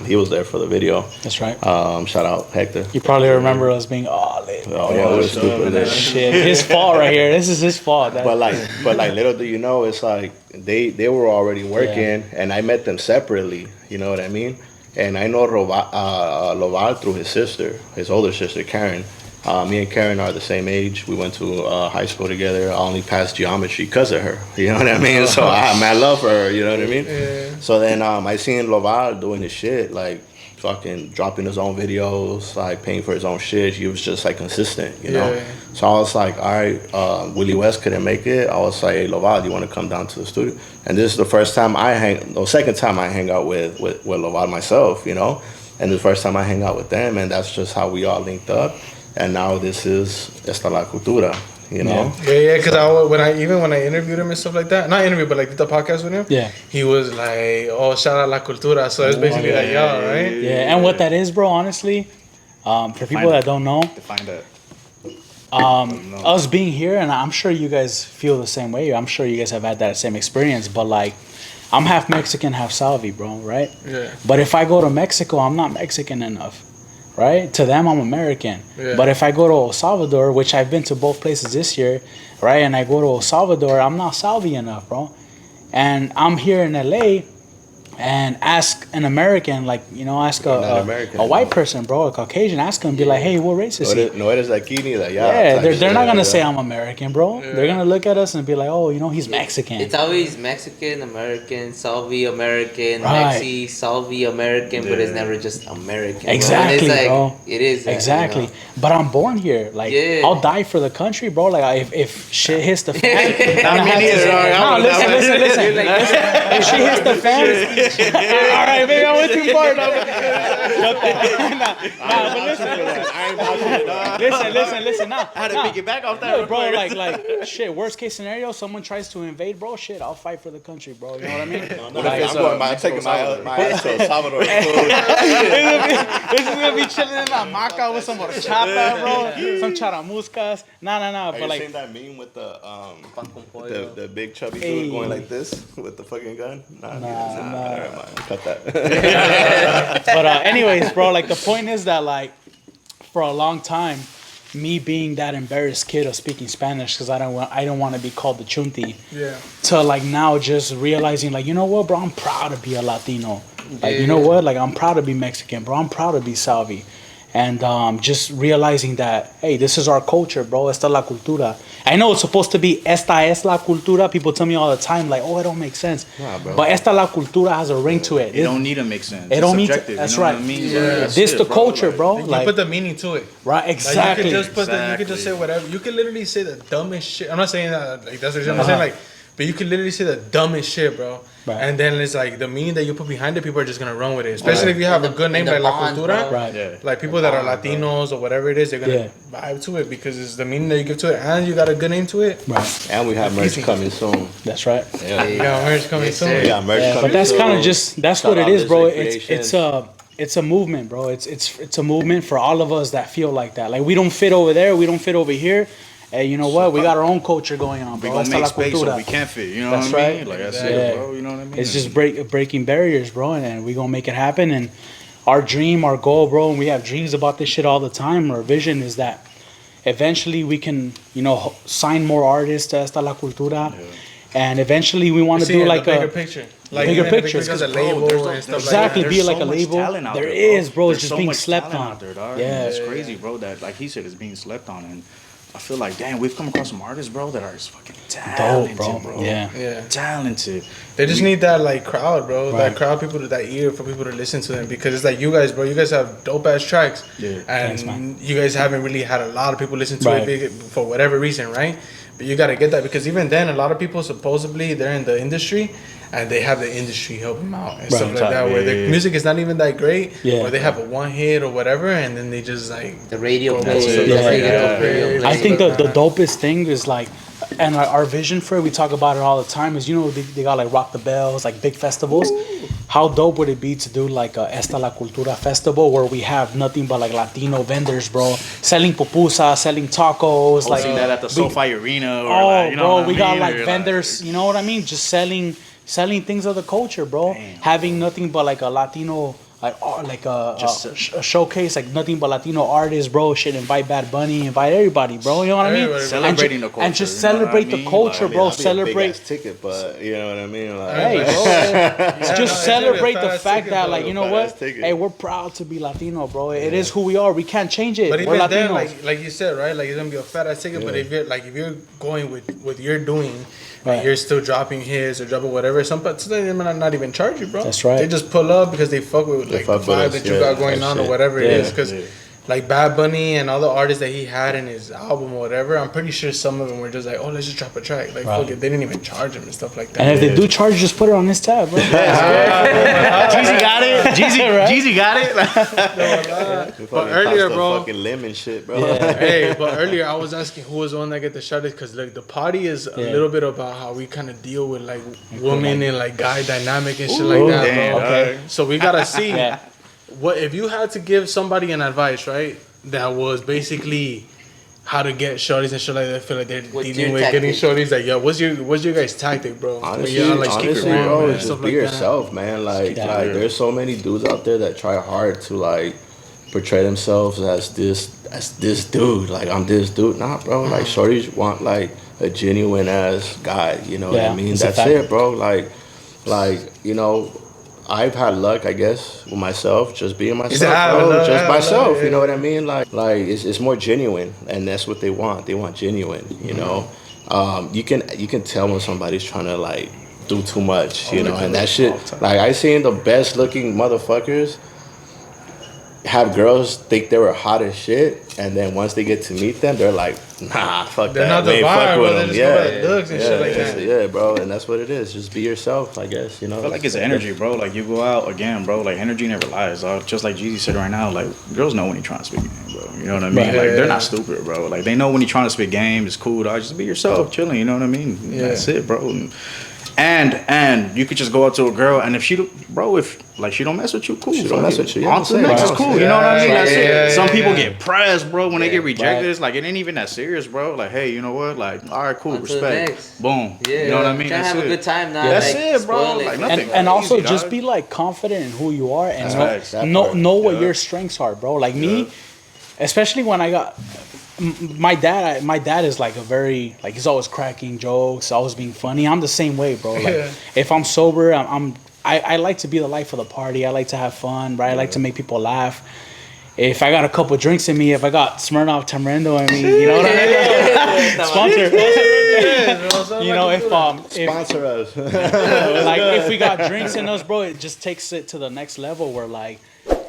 He was there for the video. That's right. Shout out Hector. You probably remember us being late. Oh yeah, it was stupid. Shit, his fault right here. This is his fault. But like little do you know, it's like they were already working, and I met them separately. You know what I mean? And I know Loval through his sister, his older sister Karen. Me and Karen are the same age. We went to high school together. I only passed geometry because of her. You know what I mean? So I love her. You know what I mean? Yeah. So then I seen Loval doing his shit, like fucking dropping his own videos, like paying for his own shit. He was just like consistent, you know? Yeah. So I was like, all right, Willie West couldn't make it. I was like, hey, Loval, do you want to come down to the studio? And this is the first time second time I hang out with Loval myself, you know? And the first time I hang out with them, and that's just how we all linked up. And now this is Esta La Cultura, you know? Yeah, because when I interviewed him and stuff like that, not interview, but like did the podcast with him, he was like, oh, shout out La Cultura. So it's basically like, y'all, right? Yeah, and what that is, bro, honestly, for people that don't know, define that. Us being here, and I'm sure you guys feel the same way. I'm sure you guys have had that same experience, but like, I'm half Mexican, half Salvi, bro, right? Yeah. But if I go to Mexico, I'm not Mexican enough. Right? To them, I'm American. Yeah. But if I go to El Salvador, which I've been to both places this year, right? And I go to El Salvador, I'm not Salvi enough, bro. And I'm here in LA and ask an American, like, you know, ask a white person, bro, a Caucasian, ask him, be like, hey, what race is he? No eres aquí ni de allá. Yeah, they're not going to say I'm American, bro. Yeah. They're going to look at us and be like, oh, you know, he's Mexican. It's always Mexican, American, Salvi, American, Mexi, Salvi, American, but it's never just American. Exactly, bro. It's like, bro. It is. Exactly. You know? But I'm born here. Like, I'll die for the country, bro. Like, if shit hits the fan. Listen. If shit hits the fan, All right, maybe I went too far. Listen. Nah, I had to pick it back off that, bro. Like, shit. Worst case scenario, someone tries to invade, bro. Shit, I'll fight for the country, bro. You know what I mean? I'm taking my ass to El Salvador. This is gonna be chilling in La Maca with some horchata, bro. Some charamuscas. Nah. But like, seen that meme with the big chubby dude going like this with the fucking gun? Nah. Never mind. Cut that. But anyways, bro. Like the point is that like for a long time, me being that embarrassed kid of speaking Spanish because I don't want to be called the chunti. Yeah. To like now just realizing like, you know what, bro, I'm proud to be a Latino. Like, you know what, like I'm proud to be Mexican, bro. I'm proud to be Salvi. And just realizing that, hey, this is our culture, bro. Esta la cultura. I know it's supposed to be esta es la cultura. People tell me all the time, like, oh, it don't make sense. Nah, bro. But esta la cultura has a ring to it. It don't need to make sense. It don't need to. Subjective, That's you know right. What I mean? Yeah. This the culture, bro. You Like, put the meaning to it. right, exactly. Like you could just say whatever. You could literally say the dumbest shit. I'm not saying that like that's what I'm saying like, but you could literally say the dumbest shit, bro. Right. And then it's like the meaning that you put behind it, people are just gonna run with it. Especially if you have a good name like La Cultura. Right. Yeah. Like people that are Latinos or whatever it is, they're gonna vibe to it because it's the meaning that you give to it, and you got a good name to it. Right. And we have merch coming soon. That's right. Yeah. You got merch coming soon. We got merch coming But that's soon. kind of just that's Shout what it out is, bro. Lizard It's a movement, bro. It's a movement for all of us that feel like that. Like we don't fit over there, we don't fit over here. Hey, you know what? We got our own culture going on, We bro. gonna Esta make la space cultura. so we can't fit. You know That's what I right. mean? Like I Yeah. said, bro. You know what I mean? It's just breaking barriers, bro, and we gonna make it happen. And our dream, our goal, bro, and we have dreams about this shit all the time. Our vision is that eventually we can, you know, sign more artists to Esta La Cultura, and eventually we want to do like bigger a picture, like bigger even if it picture. becomes a Bro, label there's and stuff exactly like be There's like so a much label. talent out There there, is, bro. There's It's just so being much slept talent on. out there, dog. Yeah. It's crazy, bro. That like he said, it's being slept on, and I feel like, damn, we've come across some artists, bro, that are just fucking talented, bro. Yeah. Yeah. Talented. They just need that like crowd, bro. Right. That crowd, people to that ear for people to listen to them because it's like you guys, bro. You guys have dope ass tracks, Yeah. and Thanks, man. you guys haven't really had a lot of people listen to Right. it for whatever reason, right? But you gotta get that because even then, a lot of people supposedly they're in the industry and they have the industry help them out and stuff like that. Where the music is not even that great, Yeah. or they have a one hit or whatever, and then they just like The radio That's plays. it. Yeah, Yeah. radio I plays. think the dopest thing is like, and our vision for it, we talk about it all the time, is, you know, they got like Rock the Bells, like big festivals. How dope would it be to do like a Esta La Cultura festival where we have nothing but like Latino vendors, bro, selling pupusas, selling tacos, like See that at the SoFi Arena, or oh, like, you know bro, what I we got mean? like Or, vendors, you know what I mean? Just selling things of the culture, bro. Having nothing but like a Latino, like a showcase, like nothing but Latino artists, bro. Shit, invite Bad Bunny, invite everybody, bro. You know what I mean? Everybody, Celebrating the culture, and just you know what I celebrate mean? the culture, Like, bro. That'd be a big Celebrate. ass ticket, but you know what I mean? Like, Hey, bro, just celebrate the fact that, like, you know Fat-ass what? ticket. Hey, we're proud to be Latino, bro. It is who we are. We can't change it. But We're even then, Latinos. like you said, right? Like it's gonna be a fat ass ticket. But if you're going with what you're doing, Right. and you're still dropping hits or dropping whatever, some they might not even charge you, bro. That's right. They just pull up because they fuck with like the fuck with vibe us, that you yeah, got going that on or shit. whatever it Yeah. is. Because like Bad Bunny and all the artists that he had in his album or whatever, I'm pretty sure some of them were just like, oh, let's just drop a track. Like Right. fuck it, they didn't even charge him and stuff like that. And if they do charge, just put it on this tab, bro. Jeezy got it. Jeezy got it. But earlier, bro. Fucking lemon shit, bro. Hey, but earlier I was asking who was the one that get the shot because like the party is a little bit about how we kind of deal with like women and like guy dynamic and shit like that, damn, bro. okay. So we gotta see Yeah. what if you had to give somebody an advice, right? That was basically how to get shorties and shit like that. I feel like they're What's dealing your with getting tactic? shorties. Like, yo, what's your guys' tactic, bro? Honestly, When you're, like, keep it honestly, real, bro, man, just stuff be like that. yourself, man. Like, Yeah. like there's so many dudes out there that try hard to like portray themselves as this dude. Like, I'm this dude. Nah, bro. Like, shorties want like a genuine ass guy. You know what Yeah, I mean? it's a That's fact. it, bro. Like, you know. I've had luck, I guess, with myself, just being myself, bro. Just myself, you know what I mean? Like it's more genuine, and that's what they want. They want genuine, you know. You can tell when somebody's trying to like do too much, you know, and that shit. Like I seen the best looking motherfuckers have girls think they were hot as shit, and then once they get to meet them, they're like, nah, fuck They're that. not the We ain't vibe, fuck bro. with They them. just Yeah, go by looks and shit like that. Yeah, bro, and that's what it is. Just be yourself, I guess. You know. I feel like it's energy, bro. Like you go out again, bro. Like energy never lies. Just like Jeezy said right now, like girls know when you're trying to spit game, bro. You know what I mean? Right. Like they're not stupid, bro. Like they know when you're trying to spit game. It's cool, dog. Just be yourself, chilling. You know what I mean? Yeah. That's it, bro. And you could just go up to a girl, and if she don't mess with you, cool. She don't mess with you, yeah, On to the next is cool. You know what I mean? That's it. Some people get pressed, bro, when they get rejected. It's like it ain't even that serious, bro. Like, hey, you know what? Like, all right, cool, On to the respect. next. Boom. Yeah, You know what I mean? Try to have a good time now. That's like, it, bro. spoil it. Like nothing. And also crazy, just dog. be like confident in who you are and Facts. know what Yeah. your strengths are, bro. Like me, especially when I got my dad is like a very like he's always cracking jokes, always being funny. I'm the same way, bro. Like if I'm sober, I like to be the life of the party. I like to have fun, right? I like to make people laugh. If I got a couple drinks in me, if I got Smirnoff Tamarindo in me, you know what I mean? Sponsor. You know, if Sponsor us. like if we got drinks in us, bro, it just takes it to the next level where like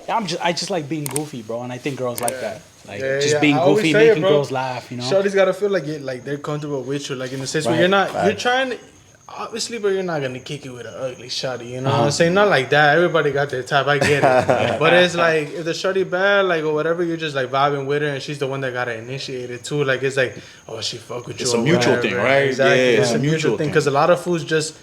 I just like being goofy, bro, and I think girls like that. Like just being I always goofy, say it, making bro. girls laugh, you know. Shorty's gotta feel like they're comfortable with you, like in the sense where Right. you're not, you're Facts. trying to, obviously, but you're not gonna kick it with an ugly shorty, you know what I'm saying? Not like that. Everybody got their type, I get it. But it's like if the shorty bad, like or whatever, you're just like vibing with her, and she's the one that gotta initiate it too. Like it's like, oh, she fuck with you. It's a or mutual whatever. thing, right? Exactly, Yeah, it's a mutual thing because a lot of fools just.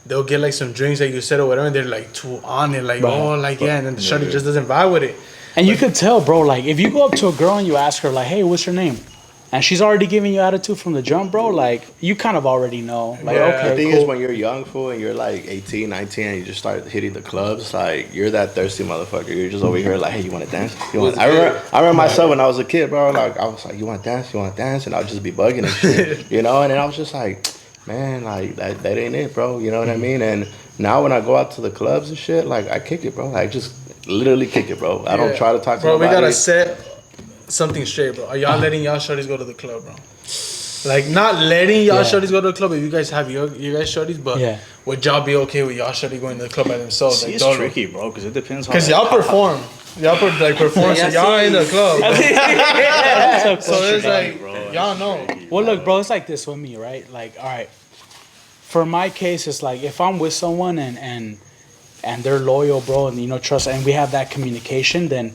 They'll get like some drinks like you said or whatever, and they're like too on it, like Right. oh, like yeah, and then the shorty just doesn't vibe with it. And you could tell, bro, like if you go up to a girl and you ask her like, "Hey, what's your name?" and she's already giving you attitude from the jump, bro, like you kind of already know. Like Yeah. okay, The thing cool. is, when you're young, fool, and you're like 18, 19, and you just start hitting the clubs, like, you're that thirsty motherfucker. You're just over here like, hey, you want to dance? I remember myself when I was a kid, bro, like, I was like, you want to dance? You want to dance? And I would just be bugging and shit, you know? And then I was just like, man, like, that ain't it, bro. You know what I mean? And now when I go out to the clubs and shit, like, I kick it, bro. I just literally kick it, bro. I don't try to talk to bro, nobody. we gotta set something straight, bro. Are y'all letting y'all shorties go to the club, bro? Like not letting y'all shorties go to the club if you guys have you guys shorties, but would y'all be okay with y'all shorty going to the club by themselves? See, Like, it's dolo? tricky, bro, because it depends how. Cause y'all perform, perform, so y'all in the club. So it's like y'all know. Well, look, bro, it's like this with me, right? Like, all right, for my case, it's like if I'm with someone and they're loyal, bro, and you know trust, and we have that communication, then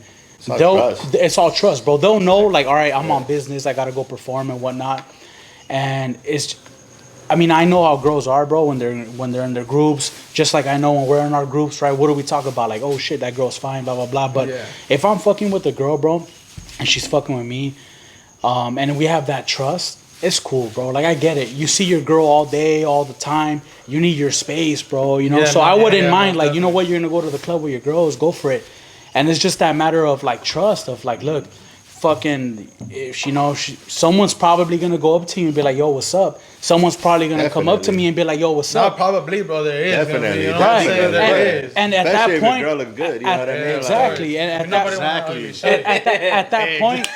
it's all trust, bro. They'll know, like, all right, I'm on business, I gotta go perform and whatnot, and I mean, I know how girls are, bro, when they're in their groups. Just like I know when we're in our groups, right? What do we talk about? Like, oh shit, that girl's fine, blah blah blah. But if I'm fucking with a girl, bro, and she's fucking with me, and we have that trust, it's cool, bro. Like I get it. You see your girl all day, all the time. You need your space, bro. You know, so I wouldn't mind. Like, you know what? You're gonna go to the club with your girls, go for it. And it's just that matter of like trust, of like, look, fucking, if you know, someone's probably gonna go up to you and be like, yo, what's up? Someone's probably gonna come up to me and be like, yo, what's up? Not probably, bro. There is Definitely. You know Right. what I'm saying? There is. And at Especially that point, if the girl look good, you know what I mean? Exactly. And at that point,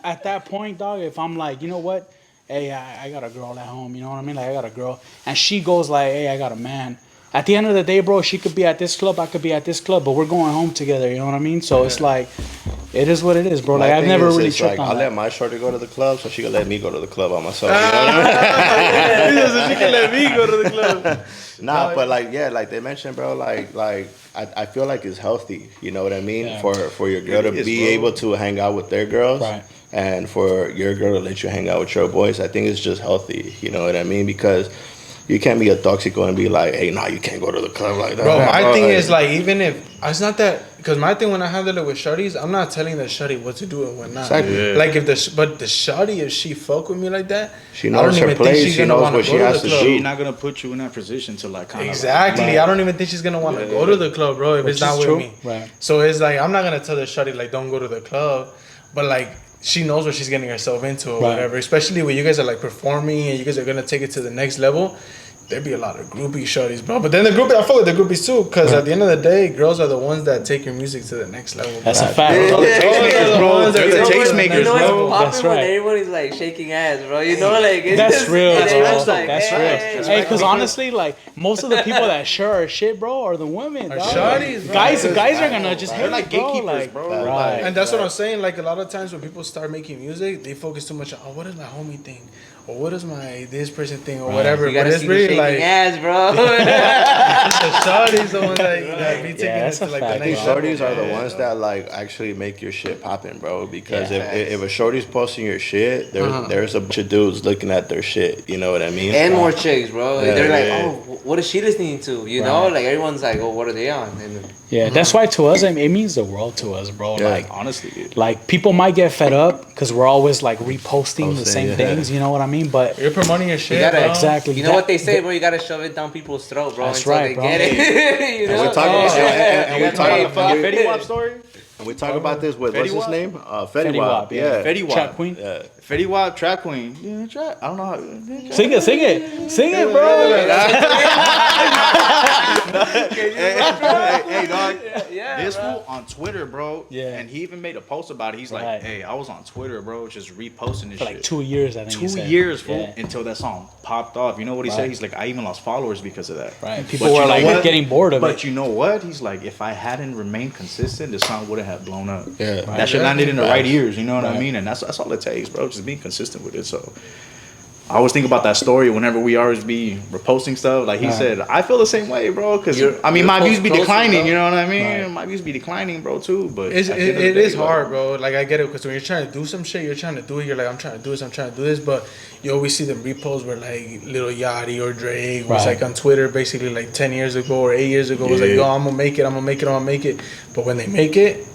at that point, dog, if I'm like, you know what, hey, I got a girl at home, you know what I mean? Like I got a girl, and she goes like, hey, I got a man. At the end of the day, bro, she could be at this club, I could be at this club, but we're going home together, you know what I mean? So it's like, it is what it is, bro. Like I've never really tripped on I'll that. let my shorty go to the club, so she can let me go to the club on myself. You know what I mean? So she can let me go to the club. Nah, but like they mentioned, bro, like I feel like it's healthy, you know what I mean? Yeah. For your girl to be able to hang out with their girls, Right. and for your girl to let you hang out with your boys. I think it's just healthy, you know what I mean? Because you can't be a toxico and be like, hey, nah, you can't go to the club like that. Bro, my thing is like, even if it's not that, because my thing when I handle it with shorties, I'm not telling the shorty what to do and what not. Exactly. Yeah. Like if the shorty, if she fuck with me like that, She knows her place. She knows what she has to do. She's not gonna put you in that position to like kind of exactly. I don't even think she's gonna want to go to the club, bro. If it's not with me, Right. So it's like I'm not gonna tell the shorty like don't go to the club, but like she knows what she's getting herself into or whatever. Especially when you guys are like performing and you guys are gonna take it to the next level. there'd be a lot of groupie shorties, bro. But then the groupie, I fuck with the groupies too, because at the end of the day, girls are the ones that take your music to the next level. That's a fact. They're the tastemakers, bro. That's right. When everybody's like shaking ass, bro. You know, like it's That's real, and bro. everyone's like, That's real. hey, Hey, because honestly, like most of the people that share our shit, bro, are the women. Are dog. shorties, bro. Guys are gonna just They're hate like it, bro. gatekeepers, bro. Right. And that's what I'm saying. Like a lot of times when people start making music, they focus too much on, oh, what is my homie thing, or what is my this person thing, or whatever. You gotta but it's see the really shaking like ass, bro. it's the shorties the ones that be taking it that's to a like fact, the These next bro. level. shorties are the ones that like actually make your shit poppin', bro. Because Yeah. if a shorty's posting your shit, there's a bunch of dudes looking at their shit. You know what I mean? And more chicks, bro. Yeah, They're like, yeah. oh, what is she listening to? You know, like everyone's like, oh, what are they on? And Yeah, that's why to us, it means the world to us, bro. Yeah. Like, Honestly, dude. like people might get fed up because we're always like reposting the same things. You know what I mean? But You're promoting your shit, you gotta bro. exactly. You know what they say, bro? You gotta shove it down people's throat, bro, That's until right, they bro. get it. You know? And we talk about and we talk about Fucking Fetty Wap story. and we talk about this with what's his Wap? name? Fetty Fetty Wap, Wap. Yeah. Fetty Wap. Trap Queen. Yeah. Fetty Wap, Trap Queen. Yeah, trap. I don't know how. Sing it, sing it, bro. Hey, dog. Yeah, This bro. fool on Twitter, bro. Yeah. And he even made a post about it. He's Right. like, hey, I was on Twitter, bro, just reposting this For shit. like 2 years, I think. he 2 said. years, fool, Yeah. until that song popped off. You know what he Right. said? He's like, I even lost followers because of that. Right. People But were you know like what? getting bored of But it. you know what? He's like, if I hadn't remained consistent, the song wouldn't have blown up. Yeah. That shit landed in the right ears. You know what I Right. mean? And that's all it takes, bro. Just being consistent with it. So I always think about that story whenever we always be reposting stuff. Like he said, I feel the same way, bro. Because I mean, you're my views be closer, declining. bro. You know what I mean? Right. My views be declining, bro, too. But It at the end of the day, is like, hard, bro. Like I get it, because when you're trying to do some shit, you're trying to do it. You're like, I'm trying to do this, I'm trying to do this, but you always see the reposts where like Lil Yachty or Drake was Right. like on Twitter basically like 10 years ago or 8 years ago was like, Yeah. yo, I'm gonna make it, I'm gonna make it, I'm gonna make it. But when they make it,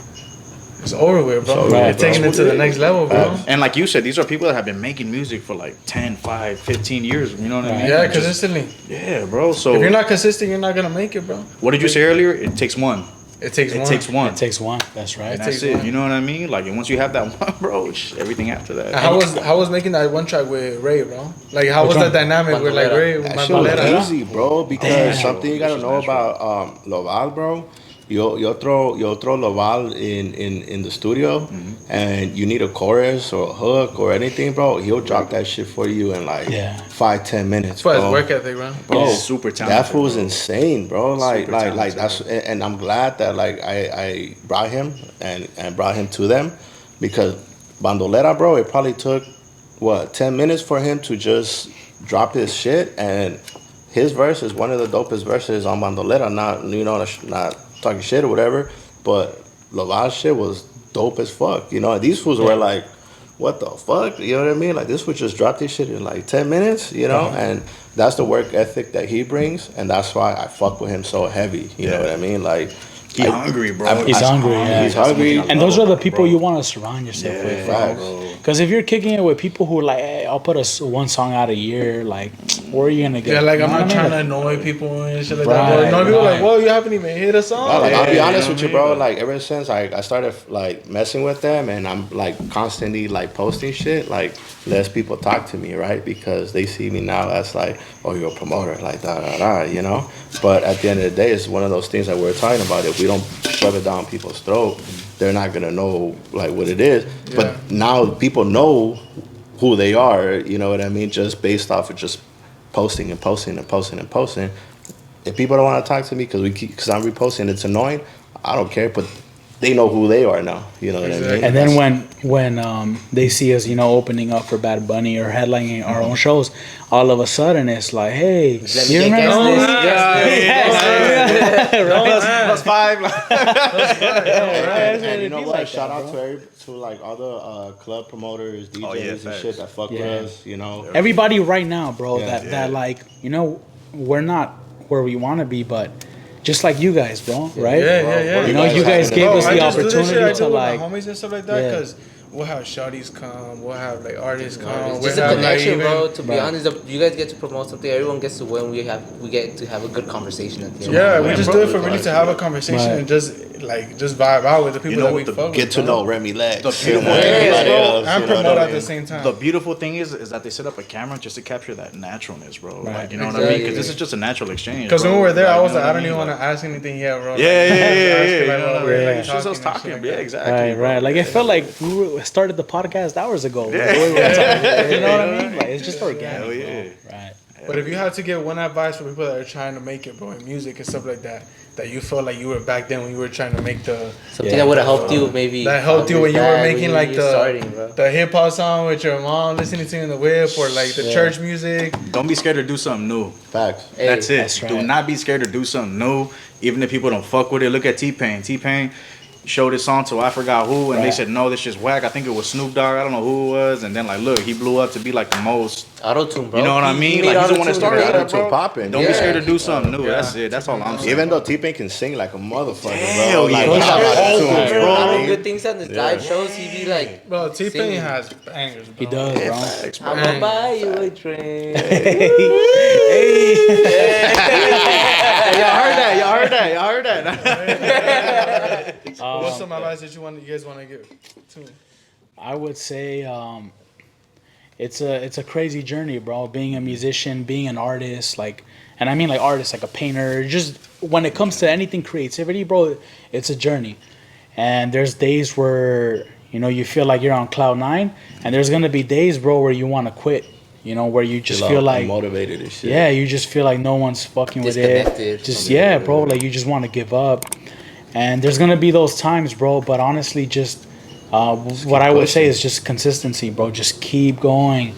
it's over with, bro. over They're with, taking it to the next level, bro. And like you said, these are people that have been making music for like 10, 5, 15 years. You know what I mean? Yeah, Like, just- consistently. Yeah, bro. So If you're not consistent, you're not gonna make it, bro. what did you say earlier? It takes one. It takes It one. takes one. It takes one. That's right. And that's takes it. one. You know what I mean? Like, and once you have that one, bro, everything after that. And how was making that one track with Ray, bro? Like how Which was one? that dynamic with like Ray? That My shit was Valera? easy, bro. Because something you gotta know about Loval, bro. You'll throw Loval in the studio, and you need a chorus or a hook or anything, bro. He'll drop that shit for you in like 5-10 minutes, That's why his bro. work ethic, bro. Bro, He's super talented, that fool's bro. insane, bro. Like Super talented, that's, and I'm glad that like I brought him and brought him to them, because Bandolera, bro, it probably took 10 minutes for him to just drop his shit, and his verse is one of the dopest verses on Bandolera. Not not talking shit or whatever, but Loval's shit was dope as fuck. You know, and these fools were like, what the fuck? You know what I mean? Like, this fool just dropped this shit in like 10 minutes, you know? And that's the work ethic that he brings, and that's why I fuck with him so heavy. You know what I mean? Like, He's hungry, bro. He's hungry, yeah. He's hungry. And those are the people you want to surround yourself with, facts. bro. Because if you're kicking it with people who like, hey, I'll put one song out a year, like, where are you gonna get? Yeah, like you I'm know not what I trying mean? to annoy people and shit like Right, that. Or annoy people like, right. whoa, you haven't even hit a song. No, like, I'll be Yeah, honest you with know you, what I bro. mean? Like, ever since I started like messing with them, and I'm like constantly like posting shit, like less people talk to me, right? Because they see me now as like, oh, you're a promoter, like da da da, you know. But at the end of the day, it's one of those things that we're talking about. If we don't shove it down people's throat, they're not gonna know like what it is. Yeah. But now people know who they are. You know what I mean? Just based off of just posting and posting and posting and posting. If people don't want to talk to me because I'm reposting, it's annoying. I don't care, but they know who they are now. You know what I mean? And then when they see us, opening up for Bad Bunny or headlining our own shows, all of a sudden it's like, hey, you remember Plus five. And you know what? Shout out to like all the club promoters, DJs, and facts. shit that fuck with us. You know, everybody right now, bro, Yeah. that like, we're not where we want to be, but just like you guys, bro, right? Yeah. You know, you guys gave us I the just do this shit I opportunity do to with like, my homies and stuff like that Yeah. because we'll have shawties come, we'll have like artists come. It's We'll just a have connection, like bro. To be honest, you guys get to promote something. Everyone gets to win. We get to have a good conversation at the end. Yeah, we just do it for really to have a conversation Right. and just vibe out with the people that we the- fuck Get with. to bro. know Remy Lex. The beautiful and thing is, everybody bro, else, And you know promote what I at the mean? same time. The beautiful thing is that they set up a camera just to capture that naturalness, bro. Right. Like, you know what I mean? Because this is just a natural exchange. Because when bro. we were there, Like, I you was know like, what I don't even mean? want to ask anything yet, bro. Yeah, yeah, yeah, Asking, yeah. like, while we're, Yeah. like, It's just us and talking. shit Yeah, like exactly. Right, bro. right. Like it felt like we started the podcast hours ago. Like, the way we were talking, you know what I mean? Like it's just organic. Hell yeah. Bro. Right. But if you had to give one advice for people that are trying to make it, bro, in music and stuff like that you felt like you were back then when you were trying to make the Something that would have helped you maybe. that helped you when you were back, making when like you're starting, bro. the hip hop song with your mom listening to in the whip or like the church music. Don't be scared to do something new. Facts. Hey, That's it. that's right. Do not be scared to do something new, even if people don't fuck with it. Look at T-Pain. T-Pain showed his song to I forgot who, and they Right. said no, this shit's whack. I think it was Snoop Dogg. I don't know who it was, and then like look, he blew up to be like the most. Auto-tune, bro. You know what I He mean? made Like he's the one that auto-tune, started bro. that, Auto-tune bro. popping. Don't be Yeah. scared to do something new. That's it. That's all I'm saying. Even though T-Pain can sing like a motherfucker, Hell bro. yeah. Like, He's how a about vocals, tunes, Remember bro. all I the mean, good things on the live shows? He'd be like, Bro, T-Pain singing. has bangers, bro. He does, bro. I'm gonna buy you a drink. Y'all heard that. What's some advice that you guys want to give to me? I would say it's a crazy journey, bro. Being a musician, being an artist, like, and I mean like artist, like a painter. Just when it comes to anything creativity, bro, it's a journey. And there's days where you feel like you're on cloud 9, and there's gonna be days, bro, where you want to quit. Where you just feel like motivated and shit. yeah, you just feel like no one's fucking with it. Disconnected. Just bro, like you just want to give up. And there's gonna be those times, bro. But honestly, just what I would say is just consistency, bro. Just keep going,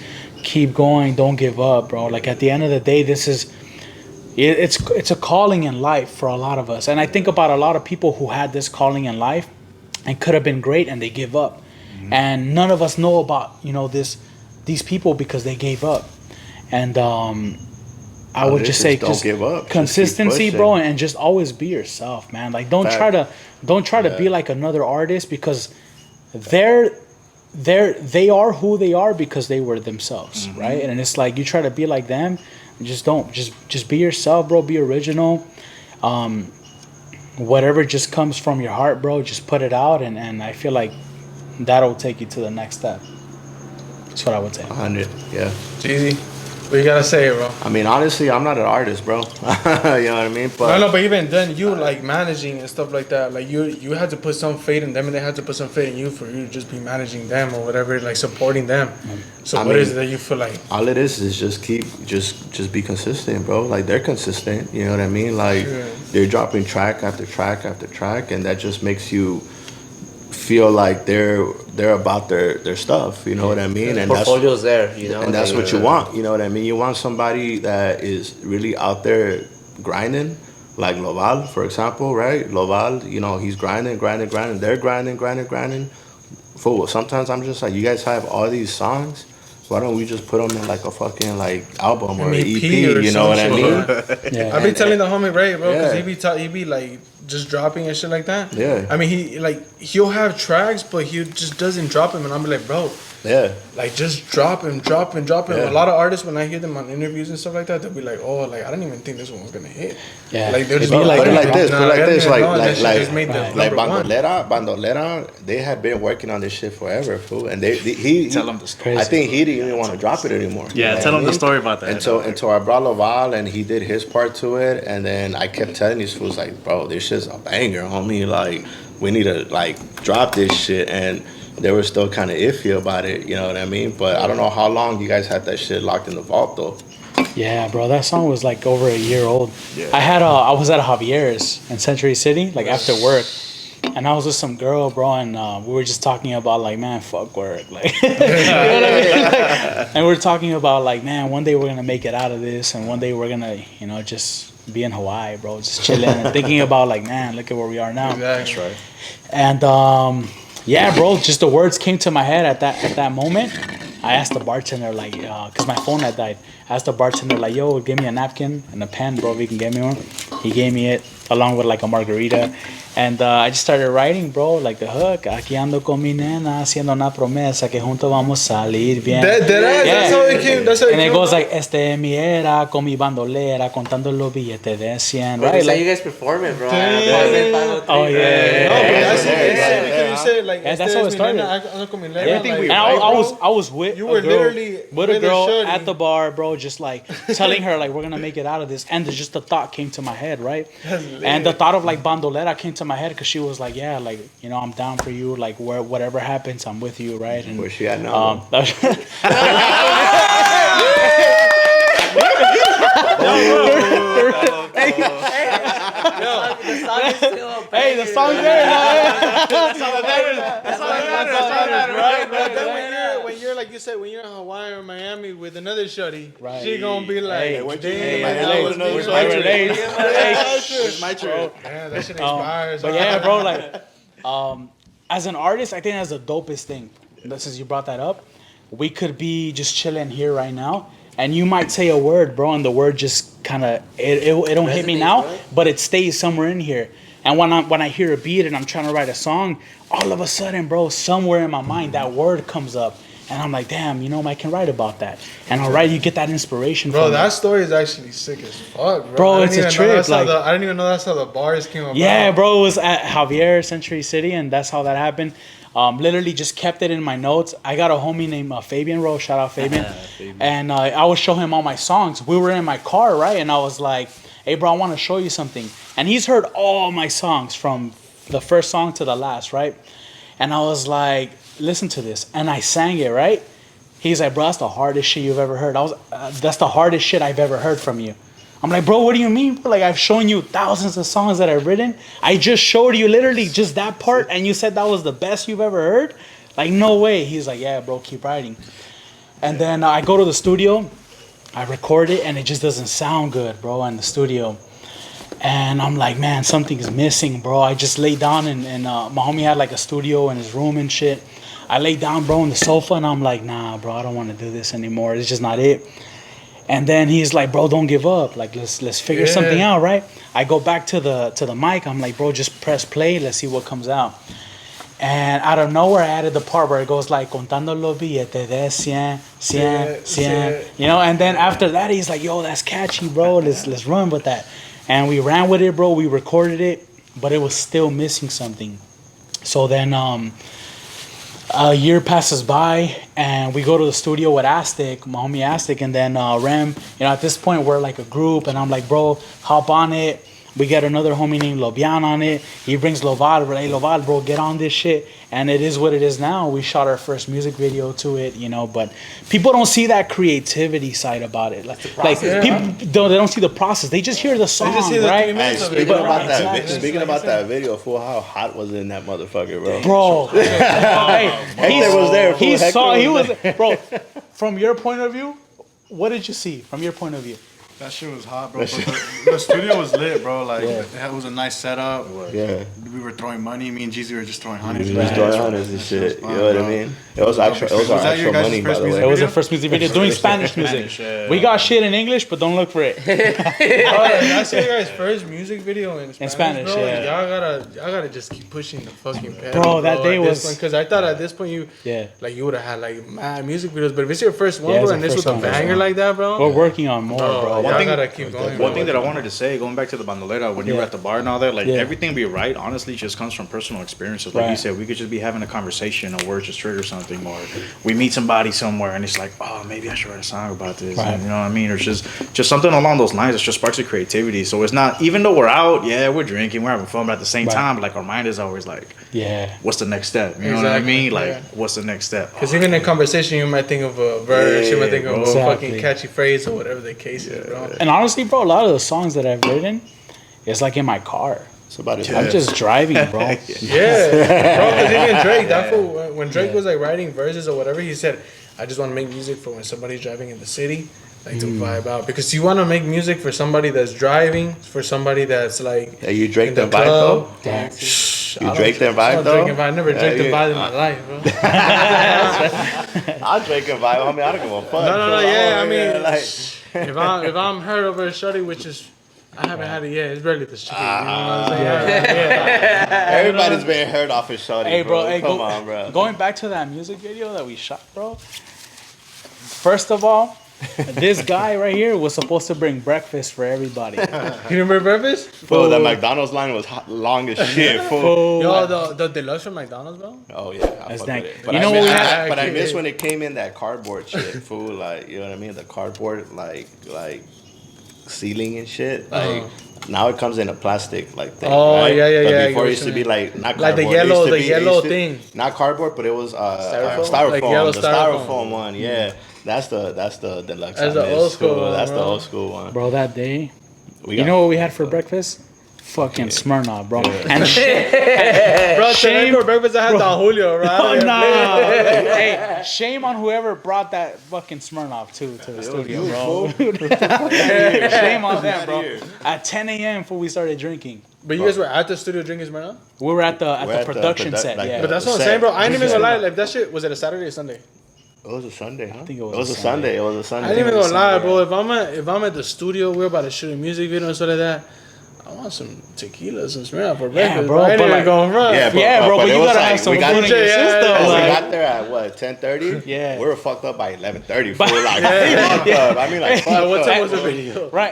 don't give up, bro. Like at the end of the day, it's a calling in life for a lot of us. And I think about a lot of people who had this calling in life and could have been great, and they give up. Mm-hmm. And none of us know about these people because they gave up. And I would just say don't give up. Just keep consistency, pushing. bro, and just always be yourself, man. Like don't try to be like another artist, because they are who they are because they were themselves, right? And it's like you try to be like them, just be yourself, bro. Be original. Whatever just comes from your heart, bro, just put it out, and I feel like that'll take you to the next step. That's what I would say. 100, yeah. Jeezy, what you gotta say, bro? I mean, honestly, I'm not an artist, bro. You know what I mean? But No, but even then, you like managing and stuff like that. Like you had to put some faith in them, and they had to put some faith in you for you to just be managing them or whatever, like supporting them. So what is it that you feel like? all it is just be consistent, bro. Like they're consistent, you know what I mean? Like they're dropping track after track after track, and that just makes you feel like they're about their stuff, you know what I mean? And Portfolio's there, and that's what you want, you know what I mean? You want somebody that is really out there grinding, like Loval, for example, right? Loval, he's grinding. They're grinding. Fool. Sometimes I'm just like, you guys have all these songs. Why don't we just put them in like a fucking like album or an EP? You know what I mean? Yeah. I be telling the homie Ray, bro, because Yeah. he be like just dropping and shit like that. Yeah. I mean, he'll have tracks, but he just doesn't drop them, and I'm like, bro, Yeah. like just drop him. Yeah. A lot of artists, when I hear them on interviews and stuff like that, they'll be like, oh, like I didn't even think this one was gonna hit. Yeah. Like they're just It'd be like, like Put it like this. nah, Put it like I this. didn't Like know, and that like shit just made the like number one. Bandolera. They have been working on this shit forever, fool. And he Tell them the story. I think he didn't even want to drop it anymore. You know Yeah, what tell I them the mean? story about that. Until I brought Laval and he did his part to it, and then I kept telling these fools like, bro, this shit's a banger, homie. Like we need to like drop this shit, and they were still kind of iffy about it. You know what I mean? But I don't know how long you guys had that shit locked in the vault though. Yeah, bro, that song was like over a year old. Yeah. I was at Javier's in Century City, like after work, and I was with some girl, bro, and we were just talking about like, man, fuck work, like, you know what I mean? Like, and we're talking about like, man, one day we're gonna make it out of this, and one day we're gonna, just be in Hawaii, bro, just chilling and thinking about like, man, look at where we are now. That's right. And yeah, bro, just the words came to my head at that moment. I asked the bartender, like, because my phone had died. I asked the bartender, like, yo, give me a napkin and a pen, bro, if you can get me one. He gave me it along with like a margarita. And I just started writing, bro, like the hook. Aquí ando con mi nena haciendo una promesa que juntos vamos a salir bien. That's how it came. That's how it And came. it goes like, este mi era con mi bandolera contando los billetes de 100, Bro, right? that's how Like, you guys perform it, bro. oh yeah. No, but that's it. Because you said like, Yeah, that's how it started. Everything we And write, I was with You a were girl, literally with a with a girl shorty. at the bar, bro, just like telling her like we're gonna make it out of this, and just the thought came to my head, right? And the thought of like bandolera came to my head because she was like, yeah, like, you know, I'm down for you, like whatever happens, I'm with you, right? And Where she at now? Hey, the song's there now. When you're like you said, when you're in Hawaii or Miami with another shorty, Right. she gonna be like, Hey, what you damn, mean? that was me. I relate. Where's my turn? Yeah, that shit inspires. But yeah, bro, like, as an artist, I think that's the dopest thing. Since you brought that up, we could be just chilling here right now, and you might say a word, bro, and the word just kind of it don't hit me Resonates, now, right? but it stays somewhere in here. And when I hear a beat and I'm trying to write a song, all of a sudden, bro, somewhere in my mind that word comes up, and I'm like, damn, you know, I can write about that. And I'll write. You get that inspiration. Bro, from that it. story is actually sick as fuck, bro. Bro, I it's didn't a even know trip, that's how like- I didn't even know that's how the bars came about. Yeah, bro, it was at Javier Century City, and that's how that happened. Literally just kept it in my notes. I got a homie named Fabian Rose, shout out Fabian. And I would show him all my songs. We were in my car, right? And I was like, hey, bro, I want to show you something. And he's heard all my songs from the first song to the last, right? And I was like, listen to this. And I sang it, right? He's like, bro, that's the hardest shit you've ever heard. That's the hardest shit I've ever heard from you. I'm like, bro, what do you mean, bro? Like, I've shown you thousands of songs that I've written. I just showed you literally just that part, and you said that was the best you've ever heard? Like, no way. He's like, yeah, bro, keep writing. And then I go to the studio, I record it, and it just doesn't sound good, bro, in the studio. And I'm like, man, something's missing, bro. I just laid down, and my homie had like a studio in his room and shit. I laid down, bro, on the sofa, and I'm like, nah, bro, I don't want to do this anymore. It's just not it. And then he's like, bro, don't give up. Like, let's figure something out, right? I go back to the mic. I'm like, bro, just press play. Let's see what comes out. And out of nowhere, I added the part where it goes like, contando los billetes de 100. You know, and then after that, he's like, yo, that's catchy, bro. Let's run with that. And we ran with it, bro. We recorded it, but it was still missing something. So then a year passes by, and we go to the studio with Aztec, my homie Aztec, and then Rem. You know, at this point, we're like a group, and I'm like, bro, hop on it. We get another homie named Lobian on it. He brings Loval. We're like, hey, Loval, bro, get on this shit. And it is what it is now. We shot our first music video to it, you know, but people don't see that creativity side about it. Like people they don't see the process. They just hear the song, right? Hey, speaking But- about that, Exactly. speaking about that video, fool, how hot was it in that motherfucker, bro? Bro, hey, Hector was there, fool. he Hector saw. He was was, bro. From your point of view, what did you see? From your point of view, That shit was hot, bro. But the studio was lit, bro. Like, it was a nice setup. Yeah. We were throwing money. Me and Jeezy were just throwing hundreds. We just throwing hundreds and shit. You know what I mean? It was actual. It was our Was that your actual guys' money, by first the music it way. was the first music video doing Spanish music. We got shit in English, but don't look for it. That's your guys' first music video in Spanish, Spanish, bro. yeah. Y'all gotta just keep pushing the fucking pedal, Bro, that day was- because I thought at this point you would have had like mad music videos, but if it's your first one, Yeah, it's bro, our and this first was a one, first banger one. like that, bro. We're working on more, bro. Y'all thing- gotta keep going. One thing that I wanted to say, going back to the bandolera, when you were at the bar and all that, like everything we write, honestly, just comes from personal experiences. Like you said, we could just be having a conversation, a word just trigger something, or we meet somebody somewhere and it's like, oh, maybe I should write a song about this. And, you know what I mean? Or just something along those lines. It's just sparks of creativity. So it's not, even though we're out, we're drinking, we're having fun, but at the same time, like our mind is always like, what's the next step? You know what I mean? Like, what's the next step? Because even in conversation, you might think of a verse, you might think of a Exactly. fucking catchy phrase or whatever the case is, bro. And honestly, bro, a lot of the songs that I've written, it's like in my car. Somebody. I'm just driving, bro. Yeah, bro, because even Drake, that fool, when Drake was like writing verses or whatever, he said, I just want to make music for when somebody's driving in the city, like to vibe out. Because you want to make music for somebody that's driving, for somebody that's like. Hey, you Drake in the the vibe club. though? Shh, You I Drake don't- that vibe, I don't though? drink I never drank the Yeah, vibe in my life, bro. I'll Drake a vibe. I mean, I don't give a fuck. No, So, yeah, I mean, like, if I'm heard over a shorty, which is I haven't had it yet. It's barely the street. You know what I'm saying? Everybody's being hurt off his shorty, Hey, bro. Come on, bro. Going back to that music video that we shot, bro. First of all, this guy right here was supposed to bring breakfast for everybody. You remember breakfast? Fool, the McDonald's line was long as shit, fool. Yo, the deluxe from McDonald's, bro. Oh yeah, I That's fuck dang. with it. But You I know miss, what we I- had- But I miss when it came in that cardboard shit, fool. Like, you know what I mean? The cardboard, like ceiling and shit. Like now it comes in a plastic like thing. Oh, right? yeah, yeah, But yeah, I before get it used what to you be like not Like the cardboard. It used yellow- to the be- it yellow used to- thing. Not cardboard, but it was Styrofoam? Like styrofoam. yellow The styrofoam. styrofoam one, yeah. That's the deluxe. That's I the miss, old school fool. one, That's the bro. old school one. Bro, that day, We you got- know what we had for breakfast? Fucking Smirnoff, bro. And Bro, Shame- tonight for breakfast I had Don Julio, right? oh, nah. Hey, shame on whoever brought that fucking Smirnoff to the studio, bro. Shame on them, bro. At 10 a.m. before we started drinking. But you guys were at the studio drinking Smirnoff? We were at the We're at the production set, like yeah. But that's what I'm Set. saying, bro. I ain't even Set. gonna lie. Like, that shit, was it a Saturday or Sunday? It was a Sunday, huh? I think it was It was a a Sunday. It was a Sunday. I ain't even it was gonna lie, Sunday, bro. If I'm at the studio, we're about to shoot a music video and stuff like that. I want some tequila, some Smirnoff for breakfast, bro, bro. I ain't but even like- going front. Yeah, bro, but it you was gotta like, have some we got, food in your Yeah, system. yeah, we like- got there at what 10:30. Yeah. we were fucked up by 11:30. Like fucked up. I mean, like fucked What time up. was the video? Right,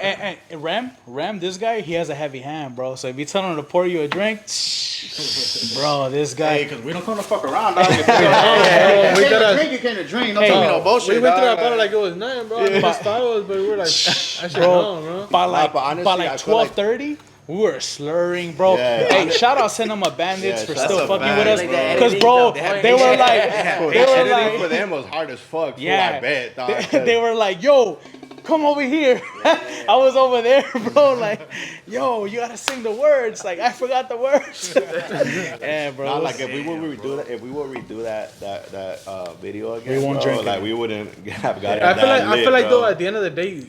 and Rem, this guy, he has a heavy hand, bro. So if you tell him to pour you a drink, bro, this guy. Hey, because we don't come to fuck around, dog. We You got came to a- drink, you came to drink. Don't Hey, tell me no bullshit, We went through dog. that bottle like it was nothing, bro. I mean, the style was, but we were like, I should know, bro. By like but honestly, by I like feel like- 12:30, we were slurring, bro. Yeah. Hey, shout out Cinema Bandits Yeah, for that's still a fucking fact, with us, bro. Like, because the bro, editing, they were like, Fool, they that were editing for like, them was hard as fuck. Fool, yeah, I bet. Dog, they were like, yo. Come over here. I was over there, bro. Like, yo, you gotta sing the words. Like, I forgot the words. Yeah, bro. Not like if we would redo that video again, We won't bro, drink like it. we wouldn't have got it. I feel like bro. though, at the end of the day,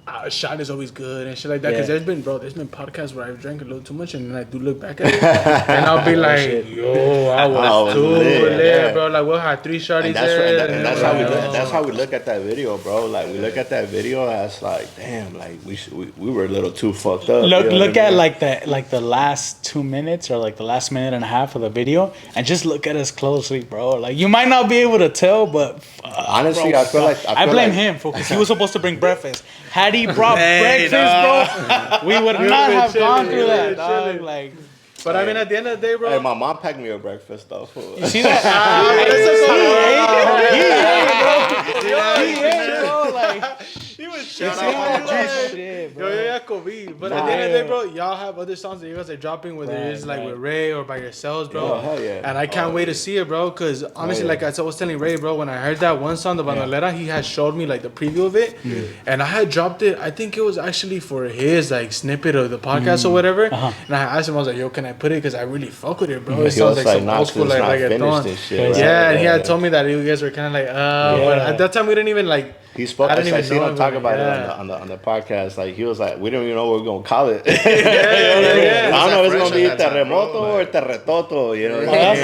a shot is always good and shit like that. Because Yeah. there's been podcasts where I've drank a little too much and then I do look back at it and I'll be like, yo, I was too lit, yeah. bro. Like we'll have 3 shotties And there. that's how we look. That's how we look at that video, bro. Like we look at that video as like, damn, like we were a little too fucked up. Look, you know look what I at mean? like the last 2 minutes or like the last minute and a half of the video, and just look at us closely, bro. Like you might not be able to tell, but Honestly, bro, I feel like I blame him because he was supposed to bring breakfast. Had he brought breakfast, bro, we would not been have gone chilling, through we that, would've dog. chilling. Like, But I mean, at the end of the day, bro. Hey, my mom packed me a breakfast though. Fool. you see that? He ate, bro. Like, He was Shout shitting out on my that G's. shit, bro. Yo, yeah, Kobe. But at the end of the day, bro, y'all have other songs that you guys are dropping, whether it's like with Ray or by yourselves, bro. Yeah, hell yeah. And I can't wait to see it, bro. Because honestly, yeah. like I was telling Ray, bro, when I heard that one song, the Bandolera, he had showed me like the preview of it, and I had dropped it. I think it was actually for his like snippet of the podcast or whatever. And I asked him, I was like, "Yo, can I put it? Because I really fuck with it, bro. It He sounds was like some nah, old school it's like not finished reggaeton." and shit, right? Yeah, and he had Yeah. told me that you guys were kind of like, but at that time we didn't even like. He spoke. I I didn't even seen know him talk about yeah. it on the podcast. Like he was like, we don't even know what we're gonna call it. Yeah. I don't know if it's Fresh gonna be at that time, terremoto bro, or terretoto. You know. What Well, I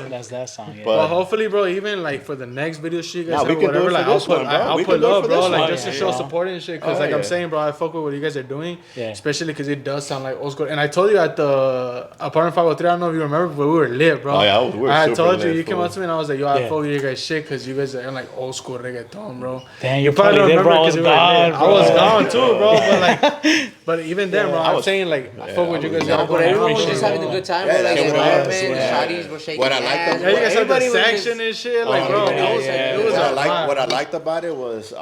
mean? that's that song. Yeah. But- Well, hopefully, bro, even like for the next video shit, you guys Nah, have we can do whatever, it for like I'll this put, one, bro. I'll We put can do it love, for bro, this like one. just to Yeah, show yeah. support and shit. Cause Oh, like I'm yeah. saying, bro, I fuck with what you guys are doing, Yeah. especially because it does sound like old school. And I told you at the apartment 503, I don't know if you remember, but we were lit, bro. Oh, yeah, we were I had super told you, lit, you came fool. up to me and I was like, yo, I Yeah. fuck with you guys shit, cause you guys are like old school reggaeton, bro. Damn, you Probably probably don't did, bro. I remember was 'cause we were lit. gone, I bro. was gone too, bro. But like, but even then, bro, I'm saying like, I fuck with you guys. No, but everyone was just bro. having a good time, Yeah, bro. Like that's what environment, it was. shotties were shaking What I liked hands. about- Yeah, you guys had the Everybody was section just- and shit, like, bro. yeah, It was yeah. it was What I a like, vibe. what I liked about it was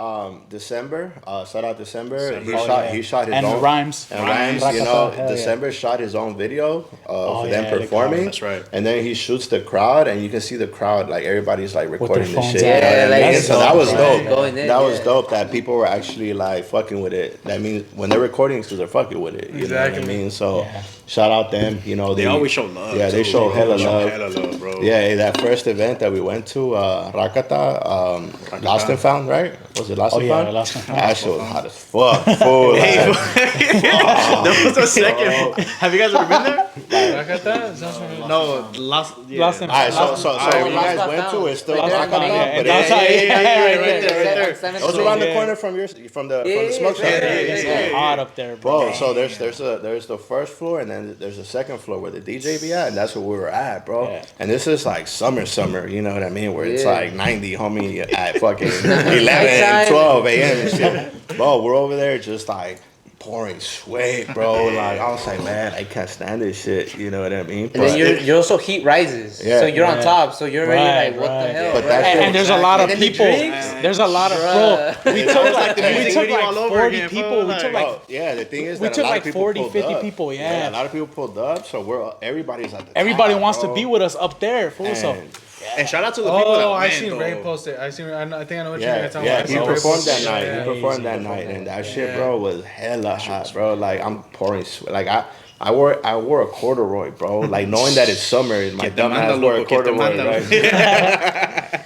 December. Shout out December. He Oh, shot. yeah. He shot his And own Rhymes. And Rhymes, you Rakata, know, hell yeah. December shot his own video for yeah, them the performing. crowd, that's right. And then he shoots the crowd, and you can see the crowd, like everybody's like recording the phones shit. out. you know Yeah, what I like, mean? it's So that dope, was bro. dope. Going in, That was yeah. dope that people were actually like fucking with it. That means when they're recording, because they're fucking with it. You know what I Exactly. mean? So shout out them. You know, They always show love. Yeah, they too, show bro. hella They love. Hella love, bro. Yeah, that first event that we went to, Rakata, Lost and Found, right? Was it Lost Oh, and yeah, Found? Lost and Found. That shit was hot as fuck. Fool, like, That was the second. Have you guys ever been there? Rakata? Sounds familiar. No, Las. Yeah. Lost in- Alright, so Lost where you guys Lost went to Town. is still Right there in Rakata, Maine. but That's how- right there. there. It was around the corner from the smoke shop. It's so hot up there, bro. Bro, so there's the first floor and then there's the second floor where the DJ be at, and that's where we were at, bro. Yeah. And this is like summer, you know what I mean? Where it's Yeah. like 90, homie, at fucking 11, 12 a.m. and shit. Bro, we're over there just like pouring sweat, bro. Like I was like, man, I can't stand this shit. You know what I mean? And then you're also heat rises. Yeah. So you're on Yeah. top. So you're already Right, like, what the right. hell? But bro? that shit And there's a lot of And then the people. drinks? There's a lot of bro. We took like music video all over 40 again, people. bro, We took like Oh, yeah, the thing is we that took a lot like of people 40, pulled 50 up. people, yeah. A lot of people pulled up, so everybody's at the everybody top, wants bro. to be with us up there, fool. So And- And shout out to the people that Oh, I went, seen though. Ray post it. I think I know what you're Yeah, gonna tell yeah, me. he I saw Ray performed post that it. night. Yeah. He performed that night, and that shit, bro, was hella hot, bro. Like I'm pouring sweat. Like I wore a corduroy, bro. Like knowing that it's summer, my dumb ass wore a corduroy, right?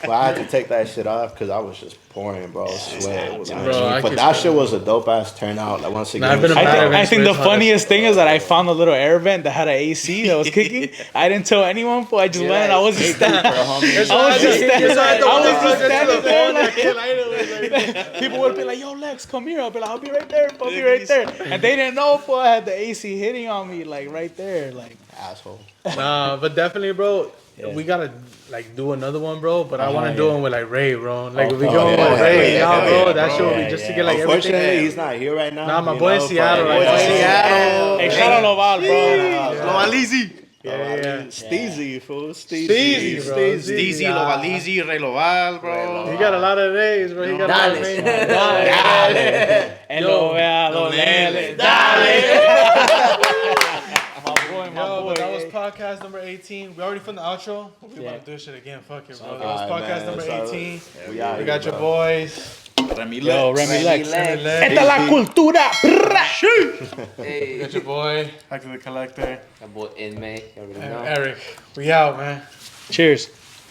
But I had to take that shit off because I was just pouring, bro, sweat. You know what I mean? But that shit was a dope ass turnout. Like once again, I've been a I bad think, event I think the space funniest thing is that I found a little air vent that had an AC that was kicking. I didn't tell anyone, but I just went and I was just standing. I was just standing there. People would be like, "Yo, Lex, come here." I'll be like, "I'll be right there. I'll be right there." And they didn't know, boy, I had the AC hitting on me, like right there, like. asshole. Nah, but definitely, bro. We gotta like do another one, bro. But I want to do one with like Ray, bro. Like if we go with Ray, bro, that shit would be just to get like Unfortunately, everything. he's not here right now. Nah, my you boy in know, Seattle but- right now. Seattle. Hey, shout out Loval, bro. Lovalizi. Yeah. Steezy, fool. Steezy, bro. Steezy, Lovalizi, Ray Loval, bro. He got a lot of names, bro. He got a lot of Dale. names. El Loveado, Lele. Dale. My Yo, boy. but that was podcast number 18. We already filmed the outro. We want to do this shit again. Fuck it, bro. That was podcast number 18. We We got your boys. Remy Yo, Lex. Remy Lex. Lex. Esta es la cultura. We Hey. got your boy. Back to the collector. That boy Inmate. You already And know. Eric. We out, man. Cheers.